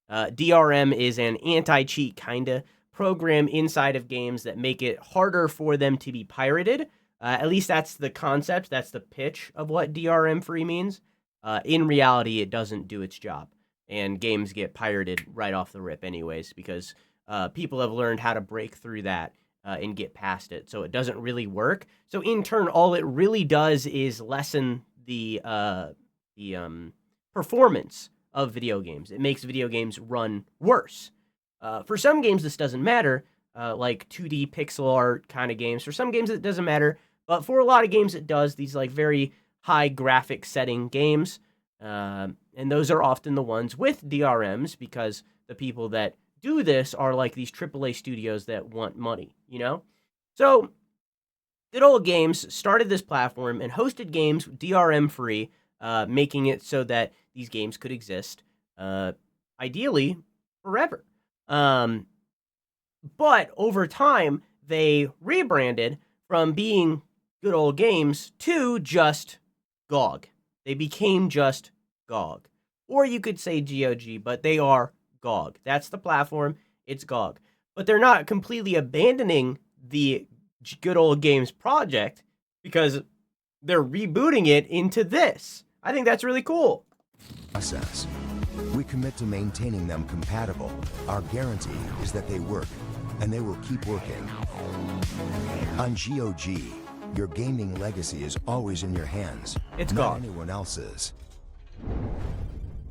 DRM is an anti-cheat kind of program inside of games that make it harder for them to be pirated. At least that's the concept, that's the pitch of what DRM free means. In reality, it doesn't do its job. And games get pirated right off the rip anyways, because people have learned how to break through that and get past it. So it doesn't really work. So in turn, all it really does is lessen the performance of video games. It makes video games run worse. For some games, this doesn't matter, like 2D pixel art kind of games. For some games, it doesn't matter, but for a lot of games, it does. These like very high graphic setting games, and those are often the ones with DRMs because the people that do this are like these AAA studios that want money, you know? So, Good Old Games started this platform and hosted games DRM free, making it so that these games could exist, ideally, forever. But over time, they rebranded from being Good Old Games to just GOG. They became just GOG. Or you could say GOG, but they are GOG. That's the platform. It's GOG. But they're not completely abandoning the Good Old Games project because they're rebooting it into this. I think that's really cool. Process. We commit to maintaining them compatible. Our guarantee is that they work, and they will keep working. On GOG, your gaming legacy is always in your hands. It's not GOG. anyone else's.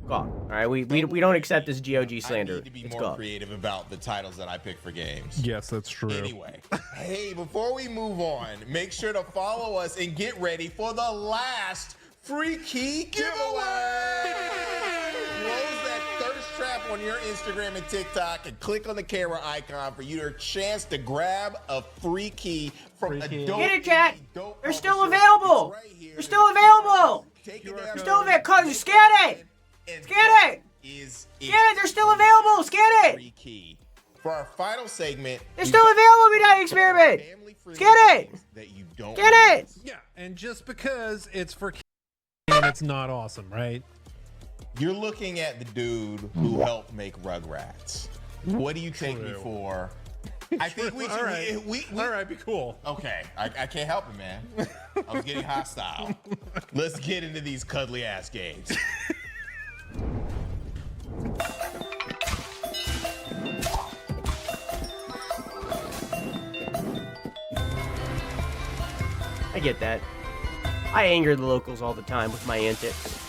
GOG. All right, we don't accept this GOG slander. I need to be it's more GOG. creative about the titles that I pick for games. Yes, that's true. Anyway, hey, before we move on, make sure to follow us and get ready for the last free key giveaway. Close that thirst trap on your Instagram and TikTok and click on the camera icon for your chance to grab a free key from Adobe. Get it, chat. They're still available. They're still available. They're still available. Scan it. Scan it. Scan it. They're still available. Scan it. Free key For our final segment, It's still available, Midnight Experiment. Get it. That you don't Get it. Yeah, and just because it's for kids and it's not awesome, right? You're looking at the dude who helped make Rugrats. What do you take me for? I think we should. All right. All right, be cool. Okay, I can't help it, man. I was getting hostile. Let's get into these cuddly ass games. I get that. I anger the locals all the time with my antics.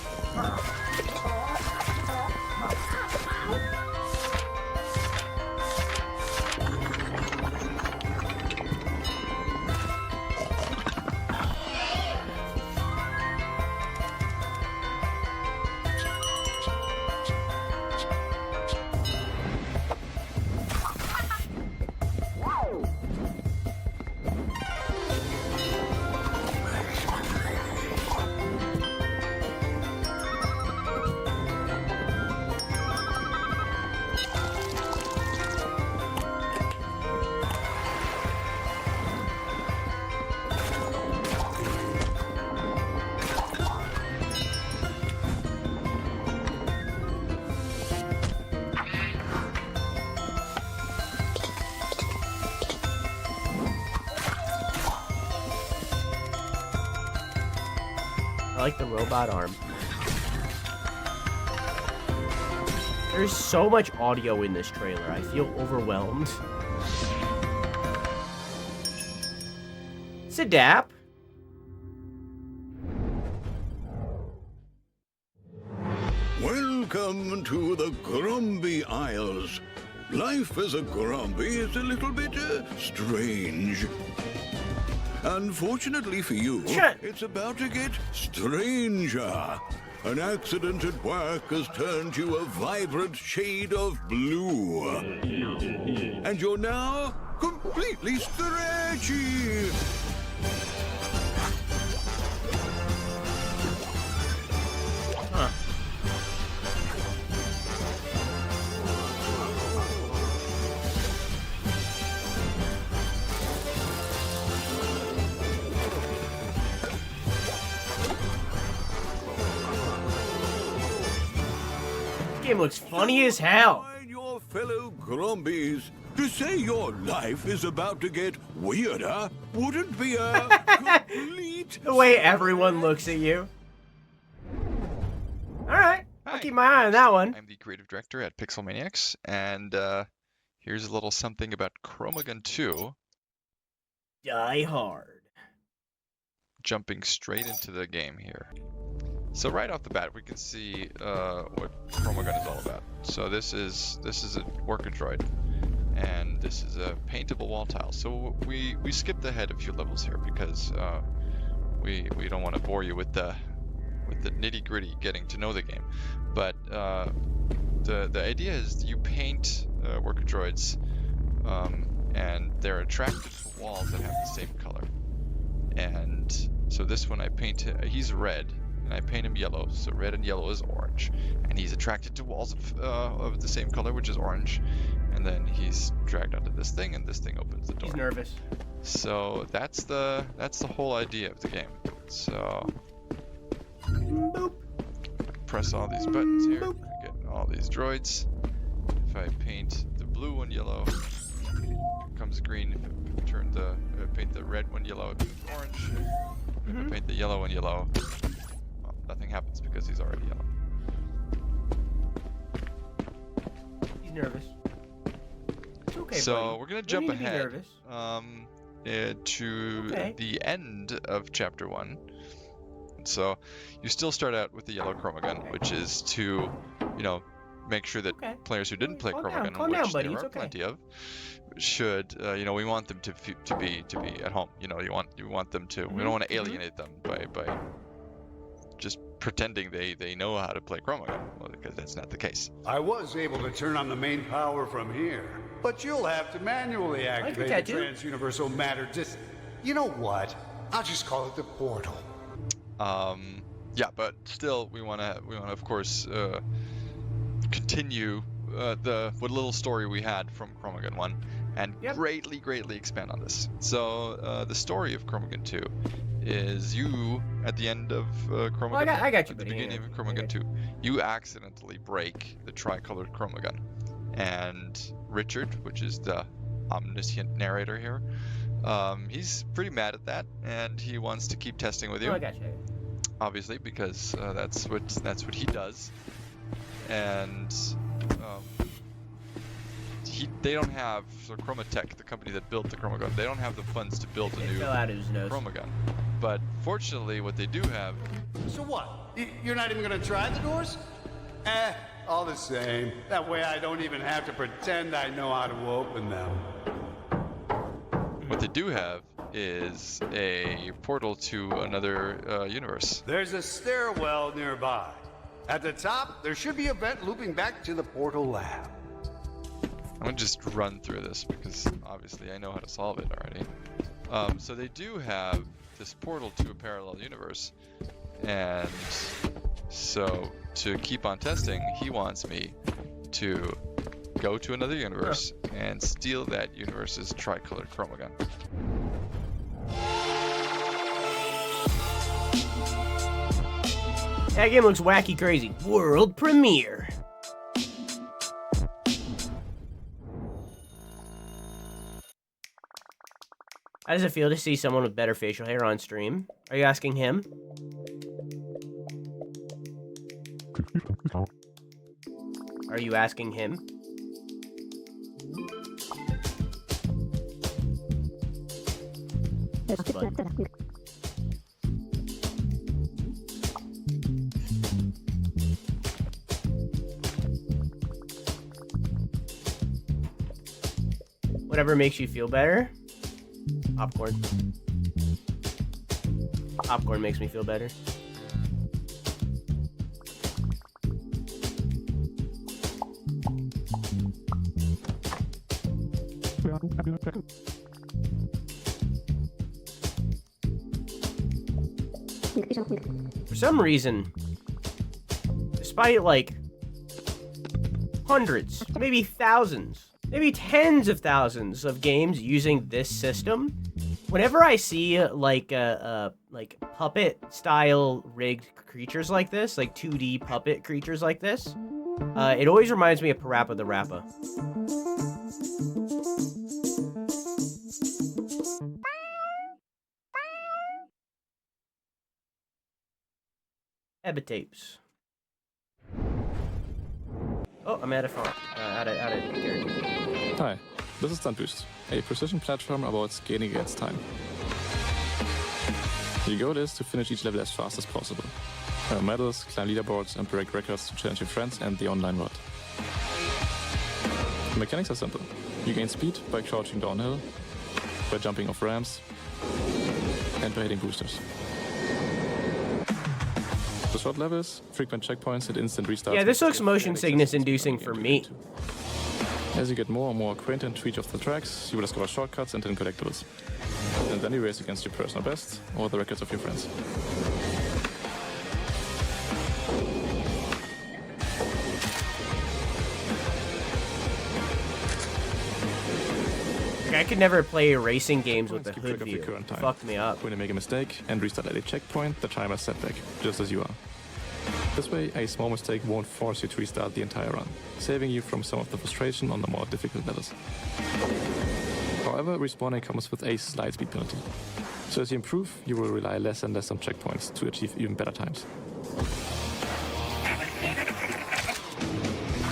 I like the robot arm. There's so much audio in this trailer. I feel overwhelmed. Sadap. Welcome to the Grumpy Isles. Life as a Grumpy is a little bit strange. Unfortunately for you, it's about to get stranger. An accident at work has turned you a vibrant shade of blue. And you're now completely stretchy. Huh. Game looks funny as hell. Your fellow Grumbies, to say your life is about to get weirder wouldn't be a complete... The way everyone looks at you. Alright, I'll keep my eye on that one. I'm the creative director at Pixel Maniacs, and here's a little something about Chromagun 2. Die Hard. Jumping straight into the game here. So right off the bat, we can see what Chromagun is all about. So this is a worker droid, and this is a paintable wall tile. So we skipped ahead a few levels here because we don't want to bore you with the nitty-gritty getting to know the game. But the idea is you paint worker droids, and they're attracted to walls that have the same color. And so this one I paint, he's red. And I paint him yellow, so red and yellow is orange, and he's attracted to walls of the same color, which is orange, and then he's dragged onto this thing, and this thing opens the door. He's nervous. So that's the whole idea of the game. So Boop. Press all these buttons here, get all these droids. If I paint the blue one yellow, it becomes green. If I paint the red one yellow, it becomes orange. If I paint the yellow one yellow, nothing happens because he's already yellow. He's nervous. It's okay, so buddy. we're gonna No jump need to be ahead nervous. to the end of chapter 1. So you still start out with the yellow Chromagun, which is to, make sure that players who didn't play Chromagun, calm down, which buddy. there It's are okay. plenty of, should we want them to be at home. You want them to. We don't want to alienate them by just pretending they know how to play Chromagun, because that's not the case. I was able to turn on the main power from here, but you'll have to manually activate the trans-universal matter You know what? I'll just call it the portal. Yeah, but still, we want to of course continue what little story we had from Chromagun 1 and greatly expand on this. So the story of Chromagun 2 is you at the end of Chromagun. Well, I got you. At the beginning of Chromagun 2, you accidentally break the tricolored Chromagun, and Richard, which is the omniscient narrator here, he's pretty mad at that, and he wants to keep testing with you. Oh, I got you. Obviously, because that's what he does, and they don't have Chromatech, the company that built the Chromagun. They don't have the funds to build a new Chromagun. But fortunately, what they do have. So what? You're not even gonna try the doors? All the same. That way I don't even have to pretend I know how to open them. What they do have is a portal to another universe. There's a stairwell nearby. At the top, there should be a vent looping back to the portal lab. I'm gonna just run through this because obviously I know how to solve it already. So they do have this portal to a parallel universe, and so to keep on testing, he wants me to go to another universe and steal that universe's tricolored Chromagun. That game looks wacky crazy. World premiere. How does it feel to see someone with better facial hair on stream? Are you asking him? Are you asking him? That's fun. Whatever makes you feel better. Popcorn. Popcorn makes me feel better. For some reason, despite like hundreds, maybe thousands, maybe tens of thousands of games using this system, whenever I see like puppet style rigged creatures like this, like 2D puppet creatures like this, it always reminds me of Parappa the Rappa. Ebitapes. Oh, I'm out of font. Out of character. Hi, this is Duneboost, a precision platform about skating against time. Your goal is to finish each level as fast as possible. Earn medals, climb leaderboards, and break records to challenge your friends and the online world. The mechanics are simple. You gain speed by crouching downhill, by jumping off ramps, and by hitting boosters. The short levels, frequent checkpoints, and instant restarts. Yeah, this looks motion sickness inducing for me. As you get more and more acquainted to each of the tracks, you will discover shortcuts and hidden collectibles. And then you race against your personal best or the records of your friends. I could never play racing games with the hood view. Fucked me up. When you make a mistake and restart at a checkpoint, the timer is set back, just as you are. This way, a small mistake won't force you to restart the entire run, saving you from some of the frustration on the more difficult levels. However, respawning comes with a slight speed penalty. So as you improve, you will rely less and less on checkpoints to achieve even better times.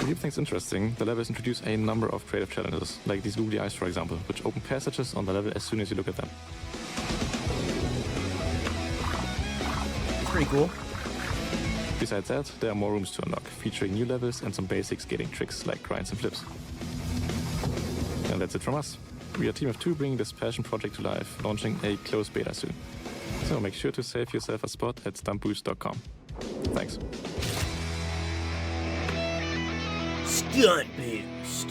To keep things interesting, the levels introduce a number of creative challenges, like these googly eyes for example, which open passages on the level as soon as you look at them. Pretty cool. Besides that, there are more rooms to unlock, featuring new levels and some basic skating tricks like grinds and flips. And that's it from us. We are a team of 2 bringing this passion project to life, launching a closed beta soon. So make sure to save yourself a spot at stuntboost.com. Thanks. Stunt Boost.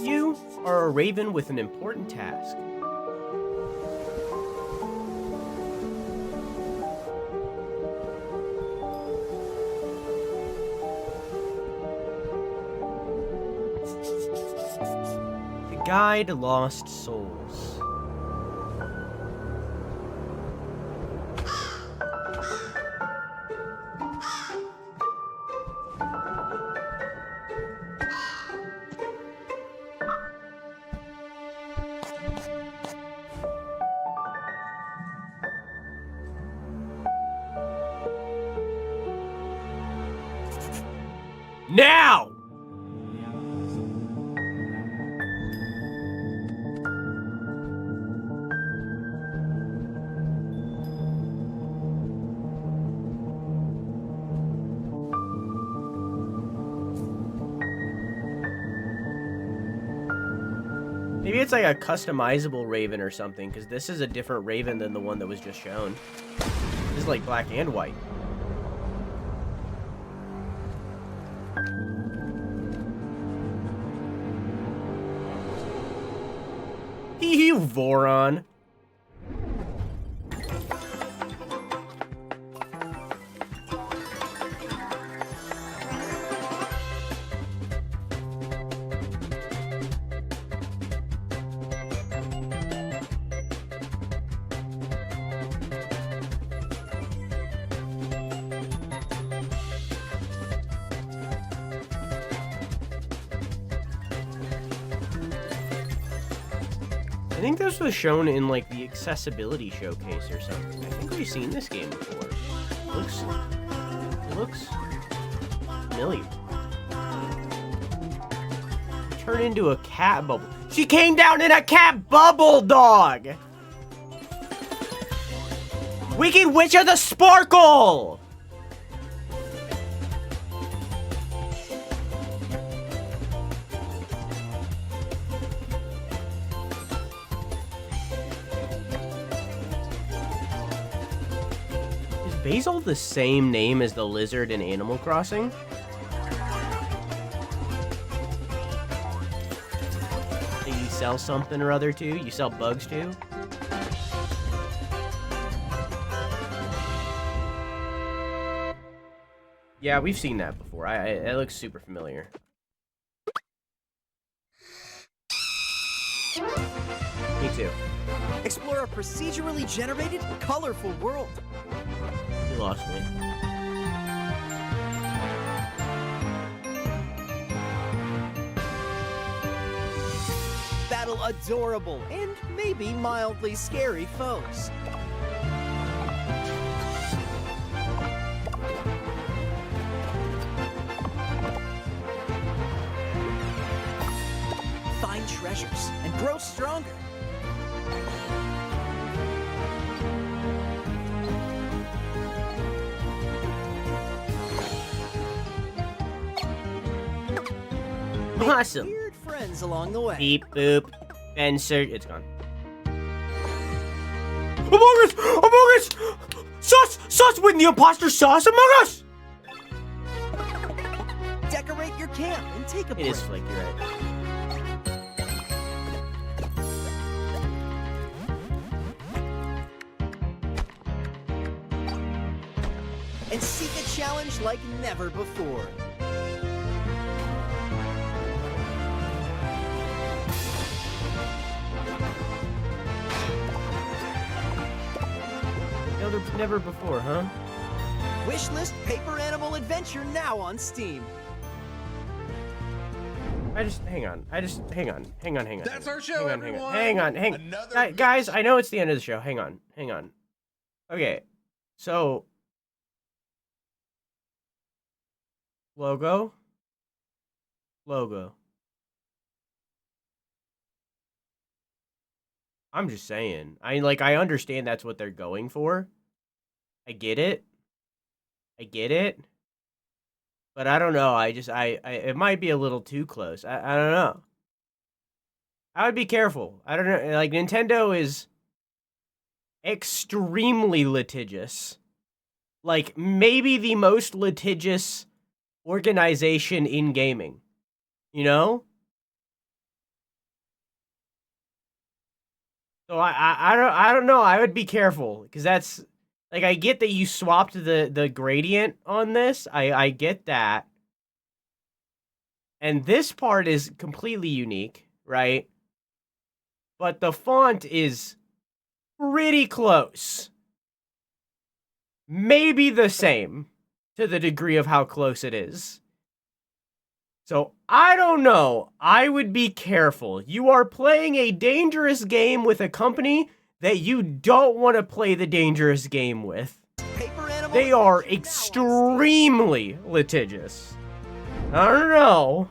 You are a a raven with an important task. To guide lost souls. Now! Maybe it's like a customizable raven or something, because this is a different raven than the one that was just shown. This is like black and white. You Voron. I think this was shown in like the accessibility showcase or something. I think we've seen this game before. It looks familiar. Turn into a cat bubble. She came down in a cat bubble, dog! Wicked Witch of the Sparkle! Basil the same name as the lizard in Animal Crossing? Do you sell something or other too? You sell bugs too? Yeah, we've seen that before. It looks super familiar. Me too. Explore a procedurally generated, colorful world. You lost me. Battle adorable and maybe mildly scary foes. Find treasures and grow stronger. Awesome. Weird friends along the way. Beep boop. Fencer. It's gone. Among Us! Among Us! Sus! Sus with the imposter sauce Among Us! Decorate your camp and take a break. It is flaky, right? And seek a challenge like never before. Never before, huh? Wishlist Paper Animal Adventure now on Steam. Hang on. That's our show, everyone. Hang on. Guys, I know it's the end of the show. Hang on. Okay. So logo. I'm just saying. I understand that's what they're going for. I get it. But I don't know. It might be a little too close. I don't know. I would be careful. I don't know. Like, Nintendo is extremely litigious. Like, maybe the most litigious organization in gaming. You know? So I don't know. I would be careful because that's like I get that you swapped the gradient on this. I get that. And this part is completely unique, right? But the font is pretty close. Maybe the same to the degree of how close it is. So, I don't know. I would be careful. You are playing a dangerous game with a company that you don't want to play the dangerous game with. They are extremely litigious. I don't know.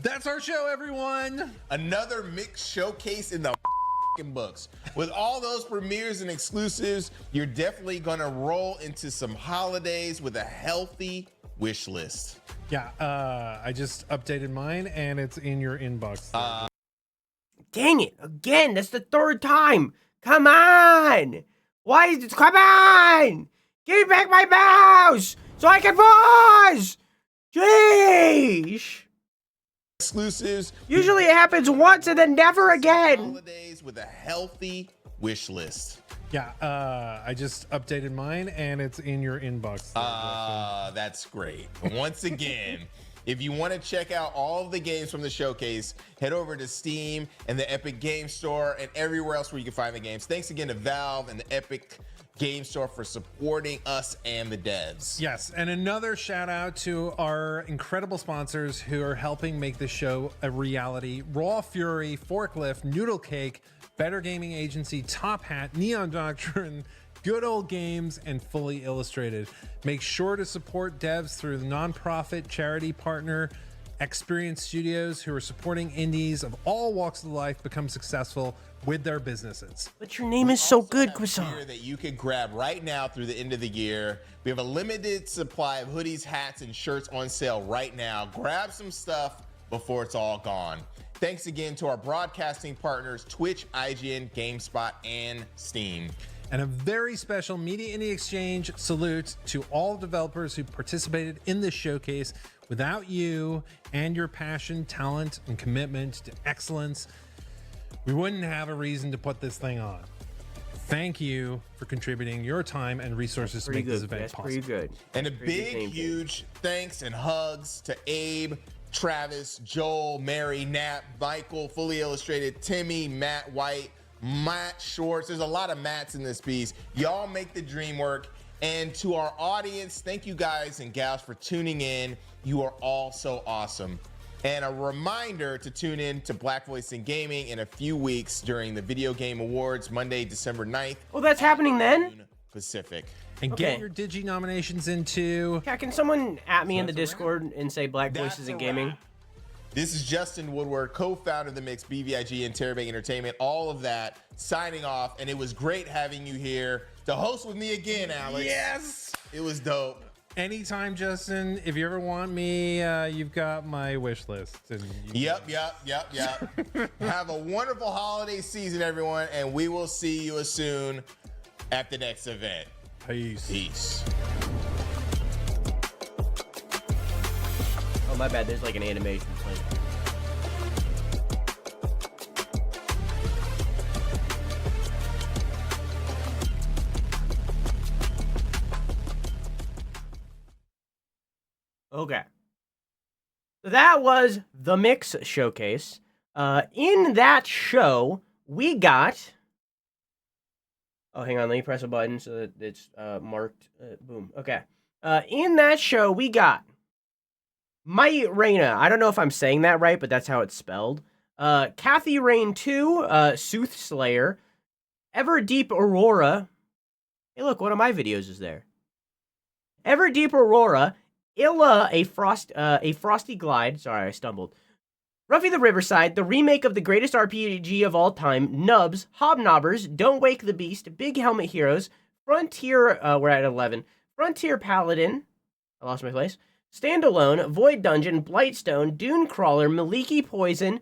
That's our show, everyone. Another mixed showcase in the books. With all those premieres and exclusives, you're definitely gonna roll into some holidays with a healthy wish list. Yeah, I just updated mine and it's in your inbox. Dang it, again, that's the third time. Come on. Why is it? Come on. Give me back my mouse so I can pause. Jeez. Exclusives. Usually it happens once and then never again. Holidays with a healthy wish list. Yeah, I just updated mine and it's in your inbox. That's great. Once again, if you want to check out all of the games from the showcase, head over to Steam and the Epic Game Store and everywhere else where you can find the games. Thanks again to Valve and the Epic Game Store for supporting us and the devs. Yes, and another shout out to our incredible sponsors who are helping make this show a reality. Raw Fury, Forklift, Noodle Cake, Better Gaming Agency, Top Hat, Neon Doctrine, Good Old Games, and Fully Illustrated. Make sure to support devs through the nonprofit charity partner Experience Studios, who are supporting indies of all walks of life become successful with their businesses. But your name is so good, Croissant. That you can grab right now through the end of the year. We have a limited supply of hoodies, hats, and shirts on sale right now. Grab some stuff before it's all gone. Thanks again to our broadcasting partners, Twitch, IGN, GameSpot, and Steam. And a very special Media Indie Exchange salute to all developers who participated in this showcase. Without you and your passion, talent, and commitment to excellence, we wouldn't have a reason to put this thing on. Thank you for contributing your time and resources to make this event possible. Pretty good. And a big, huge thanks and hugs to Abe, Travis, Joel, Mary, Nat, Michael, Fully Illustrated, Timmy, Matt White, Matt Shorts. There's a lot of Matts in this piece. Y'all make the dream work. And to our audience, thank you guys and gals for tuning in. You are all so awesome. And a reminder to tune in to Black Voice in Gaming in a few weeks during the Video Game Awards, Monday, December 9th. Oh, that's happening then? Pacific. And get your Digi nominations into... Yeah, can someone at me in the Discord and say Black Voices in Gaming? This is Justin Woodward, co-founder of The Mix, BVIG, and Terrifier Entertainment. All of that, signing off. And it was great having you here to host with me again, Alex. Yes! It was dope. Anytime, Justin. If you ever want me, you've got my wish list. And Yep. Have a wonderful holiday season, everyone, and we will see you soon at the next event. Peace. Oh, my bad. There's like an animation playing. Okay. So that was the Mix Showcase. In that show, we got... Oh, hang on. Let me press a button so that it's marked. Boom. Okay. In that show, we got Mightreya. I don't know if I'm saying that right, but that's how it's spelled. Kathy Rain 2, Soothslayer, Everdeep Aurora. Hey, look, one of my videos is there. Everdeep Aurora, Illa, a Frosty Glide. Sorry, I stumbled. Ruffy the Riverside, the remake of the greatest RPG of all time, Nubs, Hobnobbers, Don't Wake the Beast, Big Helmet Heroes, Frontier, we're at 11, Frontier Paladin, I lost my place, Standalone, Void Dungeon, Blightstone, Dunecrawler, Maliki Poison,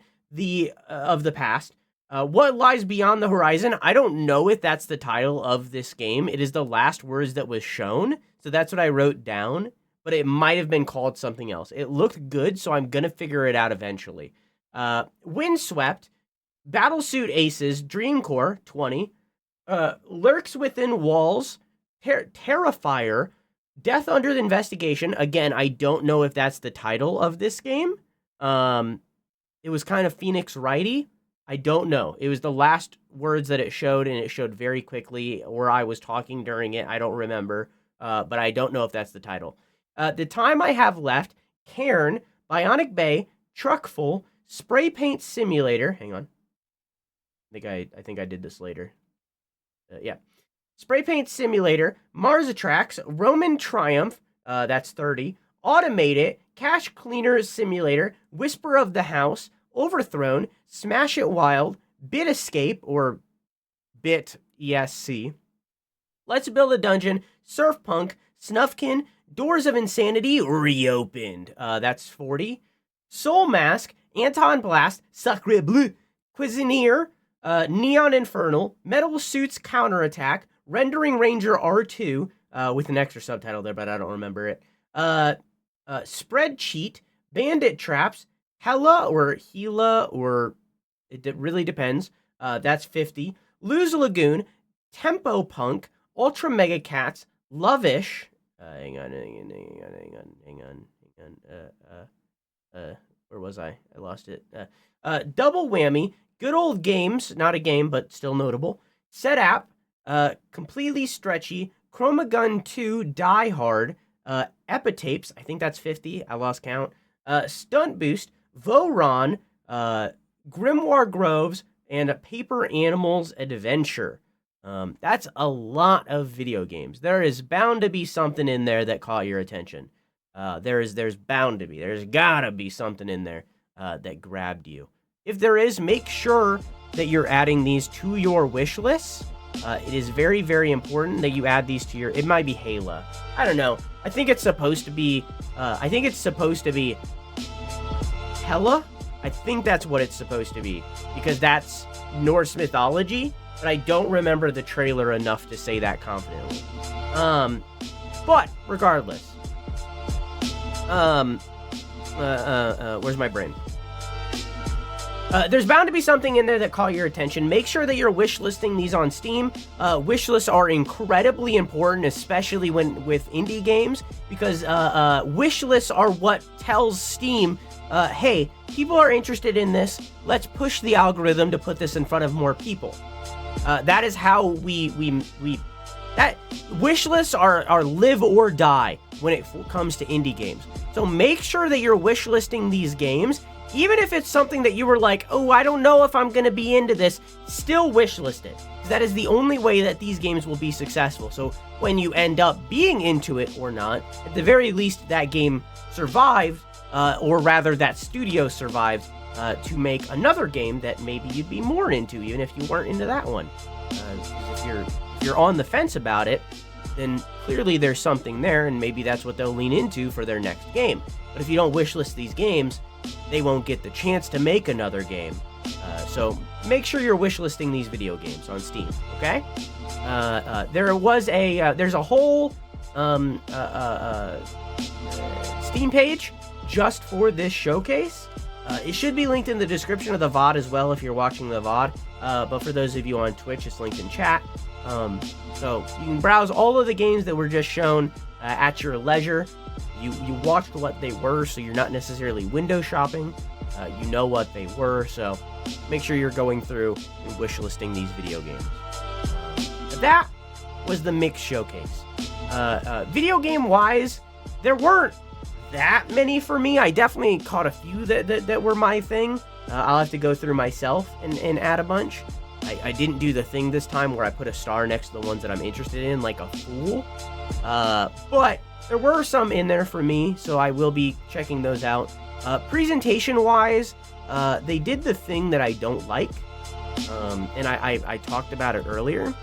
of the past, What Lies Beyond the Horizon. I don't know if that's the title of this game. It is the last words that was shown, so that's what I wrote down. But it might have been called something else. It looked good, so I'm going to figure it out eventually. Windswept, Battlesuit Aces, Dreamcore, 20. Lurks Within Walls, Terrifier, Death Under the Investigation. Again, I don't know if that's the title of this game. It was kind of Phoenix Wrighty. I don't know. It was the last words that it showed, and it showed very quickly, or I was talking during it. I don't remember, but I don't know if that's the title. The time I have left, Cairn, Bionic Bay, Truckful, Spray Paint Simulator. Hang on. I think I did this later. Yeah. Spray Paint Simulator, Mars Attracts, Roman Triumph, that's 30, Automate, Cash Cleaner Simulator, Whisper of the House, Overthrown, Smash It Wild, Bit Escape, or Bit ESC, Let's Build a Dungeon, Surf Punk, Snufkin, Doors of Insanity Reopened, that's 40, Soul Mask, Anton Blast, Sacre, Bleu, Cuisneer, Neon Infernal, Metal Suits Counterattack, Rendering Ranger R2, with an extra subtitle there, but I don't remember it, Spread Cheat, Bandit Traps, Hella, or it really depends, that's 50, Lose Lagoon, Tempo Punk, Ultra Mega Cats, Lov-ish, hang on, where was I? I lost it. Double Whammy, Good Old Games, not a game, but still notable, Set App, Completely Stretchy, Chroma Gun 2, Die Hard, Epitapes, I think that's 50, I lost count, Stunt Boost, Voron, Grimoire Groves, and Paper Animals Adventure. That's a lot of video games. There is bound to be something in there that caught your attention. There's bound to be. There's gotta be something in there that grabbed you. If there is, make sure that you're adding these to your wish list. It is very, very important that you add these to your... It might be Hela. I don't know. I think it's supposed to be... Hela? I think that's what it's supposed to be, because that's Norse mythology, but I don't remember the trailer enough to say that confidently. But regardless, where's my brain? There's bound to be something in there that caught your attention. Make sure that you're wish listing these on Steam. Wish lists are incredibly important, especially with indie games, because wish lists are what tells Steam, hey, people are interested in this. Let's push the algorithm to put this in front of more people. That is how that wish lists are live or die when it comes to indie games. So make sure that you're wish listing these games. Even if it's something that you were like, oh, I don't know if I'm going to be into this, still wish list it. That is the only way that these games will be successful. So when you end up being into it or not, at the very least, that game survived, or rather that studio survived, to make another game that maybe you'd be more into, even if you weren't into that one. If you're on the fence about it, then clearly there's something there, and maybe that's what they'll lean into for their next game. But if you don't wish list these games, they won't get the chance to make another game. So make sure you're wish listing these video games on Steam, okay? There's a whole Steam page just for this showcase. It should be linked in the description of the VOD as well if you're watching the VOD. But for those of you on Twitch, it's linked in chat. So you can browse all of the games that were just shown at your leisure. You watched what they were, so you're not necessarily window shopping. You know what they were, so make sure you're going through and wish listing these video games. That was the Mix Showcase. Video game wise, there weren't that many for me. I definitely caught a few that were my thing. I'll have to go through myself and add a bunch. I didn't do the thing this time where I put a star next to the ones that I'm interested in like a fool. But there were some in there for me, so I will be checking those out. Presentation-wise, they did the thing that I don't like, and I talked about it earlier.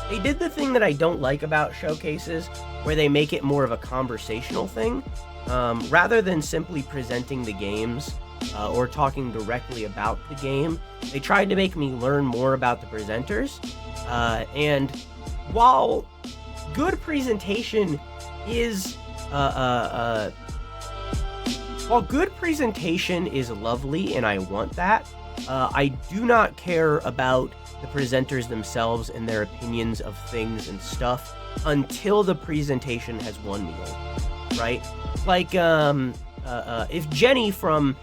They did the thing that I don't like about showcases, where they make it more of a conversational thing, rather than simply presenting the games or talking directly about the game. They tried to make me learn more about the presenters, and while good presentation is while good presentation is lovely and I want that, I do not care about the presenters themselves and their opinions of things and stuff until the presentation has won me over, right? Like, if Jenny from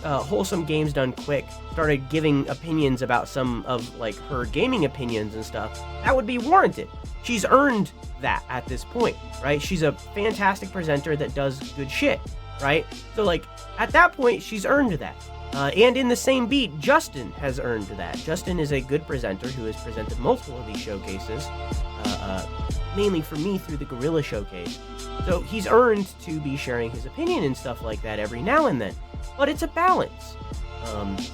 Wholesome Games Done Quick started giving opinions about some of, like, her gaming opinions and stuff, that would be warranted. She's earned that at this point, right? She's a fantastic presenter that does good shit, right? So, like, at that point, she's earned that. And in the same beat, Justin has earned that. Justin is a good presenter who has presented multiple of these showcases, mainly for me through the Gorilla Showcase. So he's earned to be sharing his opinion and stuff like that every now and then. But it's a balance.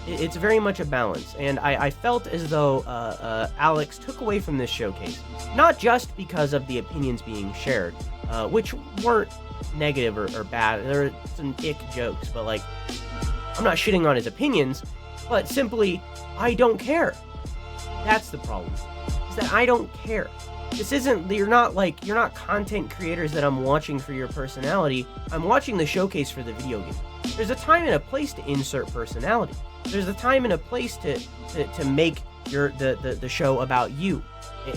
It's very much a balance. And I felt as though Alex took away from this showcase, not just because of the opinions being shared, which weren't negative or bad. There were some ick jokes, but, like, I'm not shitting on his opinions, but simply, I don't care. That's the problem, is that I don't care. This isn't, you're not content creators that I'm watching for your personality. I'm watching the showcase for the video game. There's a time and a place to insert personality. There's a time and a place to make the show about you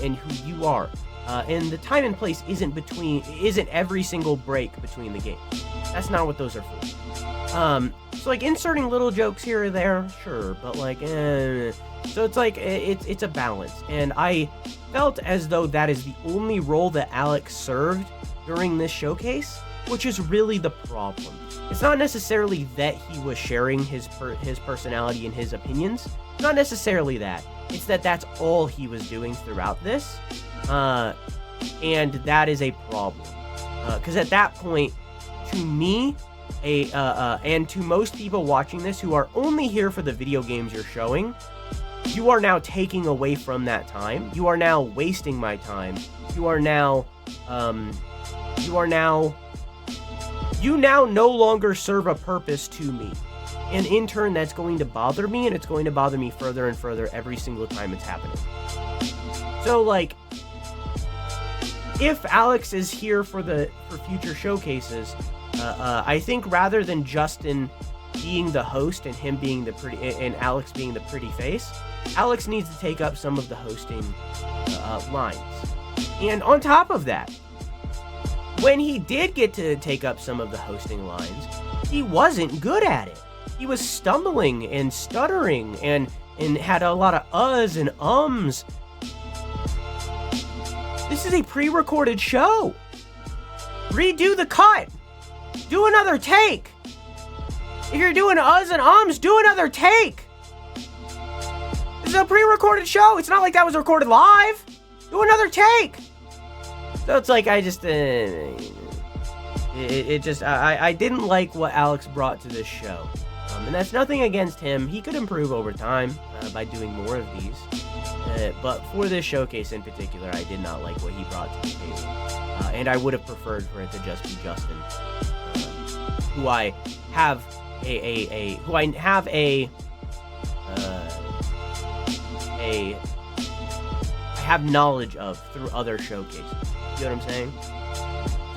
and who you are. And the time and place isn't every single break between the games. That's not what those are for. So, like, inserting little jokes here or there, sure, but, like, so it's like, it's a balance, and I felt as though that is the only role that Alex served during this showcase, which is really the problem. It's not necessarily that he was sharing his personality and his opinions, not necessarily that. It's that that's all he was doing throughout this, and that is a problem, because at that point, to me, and to most people watching this who are only here for the video games you're showing, you are now taking away from that time. You are now wasting my time. You now no longer serve a purpose to me. And in turn, that's going to bother me, and it's going to bother me further and further every single time it's happening. So, like, if Alex is here for future showcases, I think rather than Justin being the host and him being and Alex being the pretty face, Alex needs to take up some of the hosting lines. And on top of that, when he did get to take up some of the hosting lines, he wasn't good at it. He was stumbling and stuttering and had a lot of uhs and ums. This is a pre-recorded show. Redo the cut. Do another take. If you're doing uhs and ums, do another take. This is a pre-recorded show. It's not like that was recorded live. Do another take. So it's like, I just, I didn't like what Alex brought to this show. And that's nothing against him. He could improve over time by doing more of these. But for this showcase in particular, I did not like what he brought to the table. And I would have preferred for it to just be Justin, who I have I have knowledge of through other showcases. You know what I'm saying?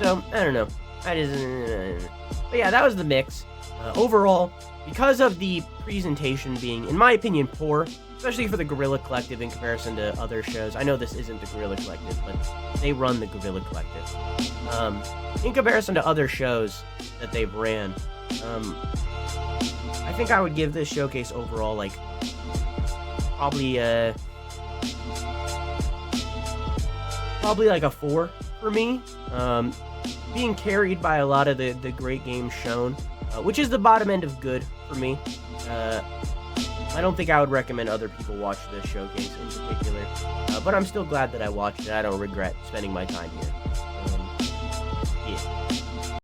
So, I don't know. But yeah, that was the mix. Overall, because of the presentation being, in my opinion, poor, especially for the Gorilla Collective in comparison to other shows. I know this isn't the Gorilla Collective, but they run the Gorilla Collective. In comparison to other shows that they've ran, I think I would give this showcase overall, like, probably like a 4 for me. Being carried by a lot of the great games shown, which is the bottom end of good for me. I don't think I would recommend other people watch this showcase in particular, but I'm still glad that I watched it. I don't regret spending my time here.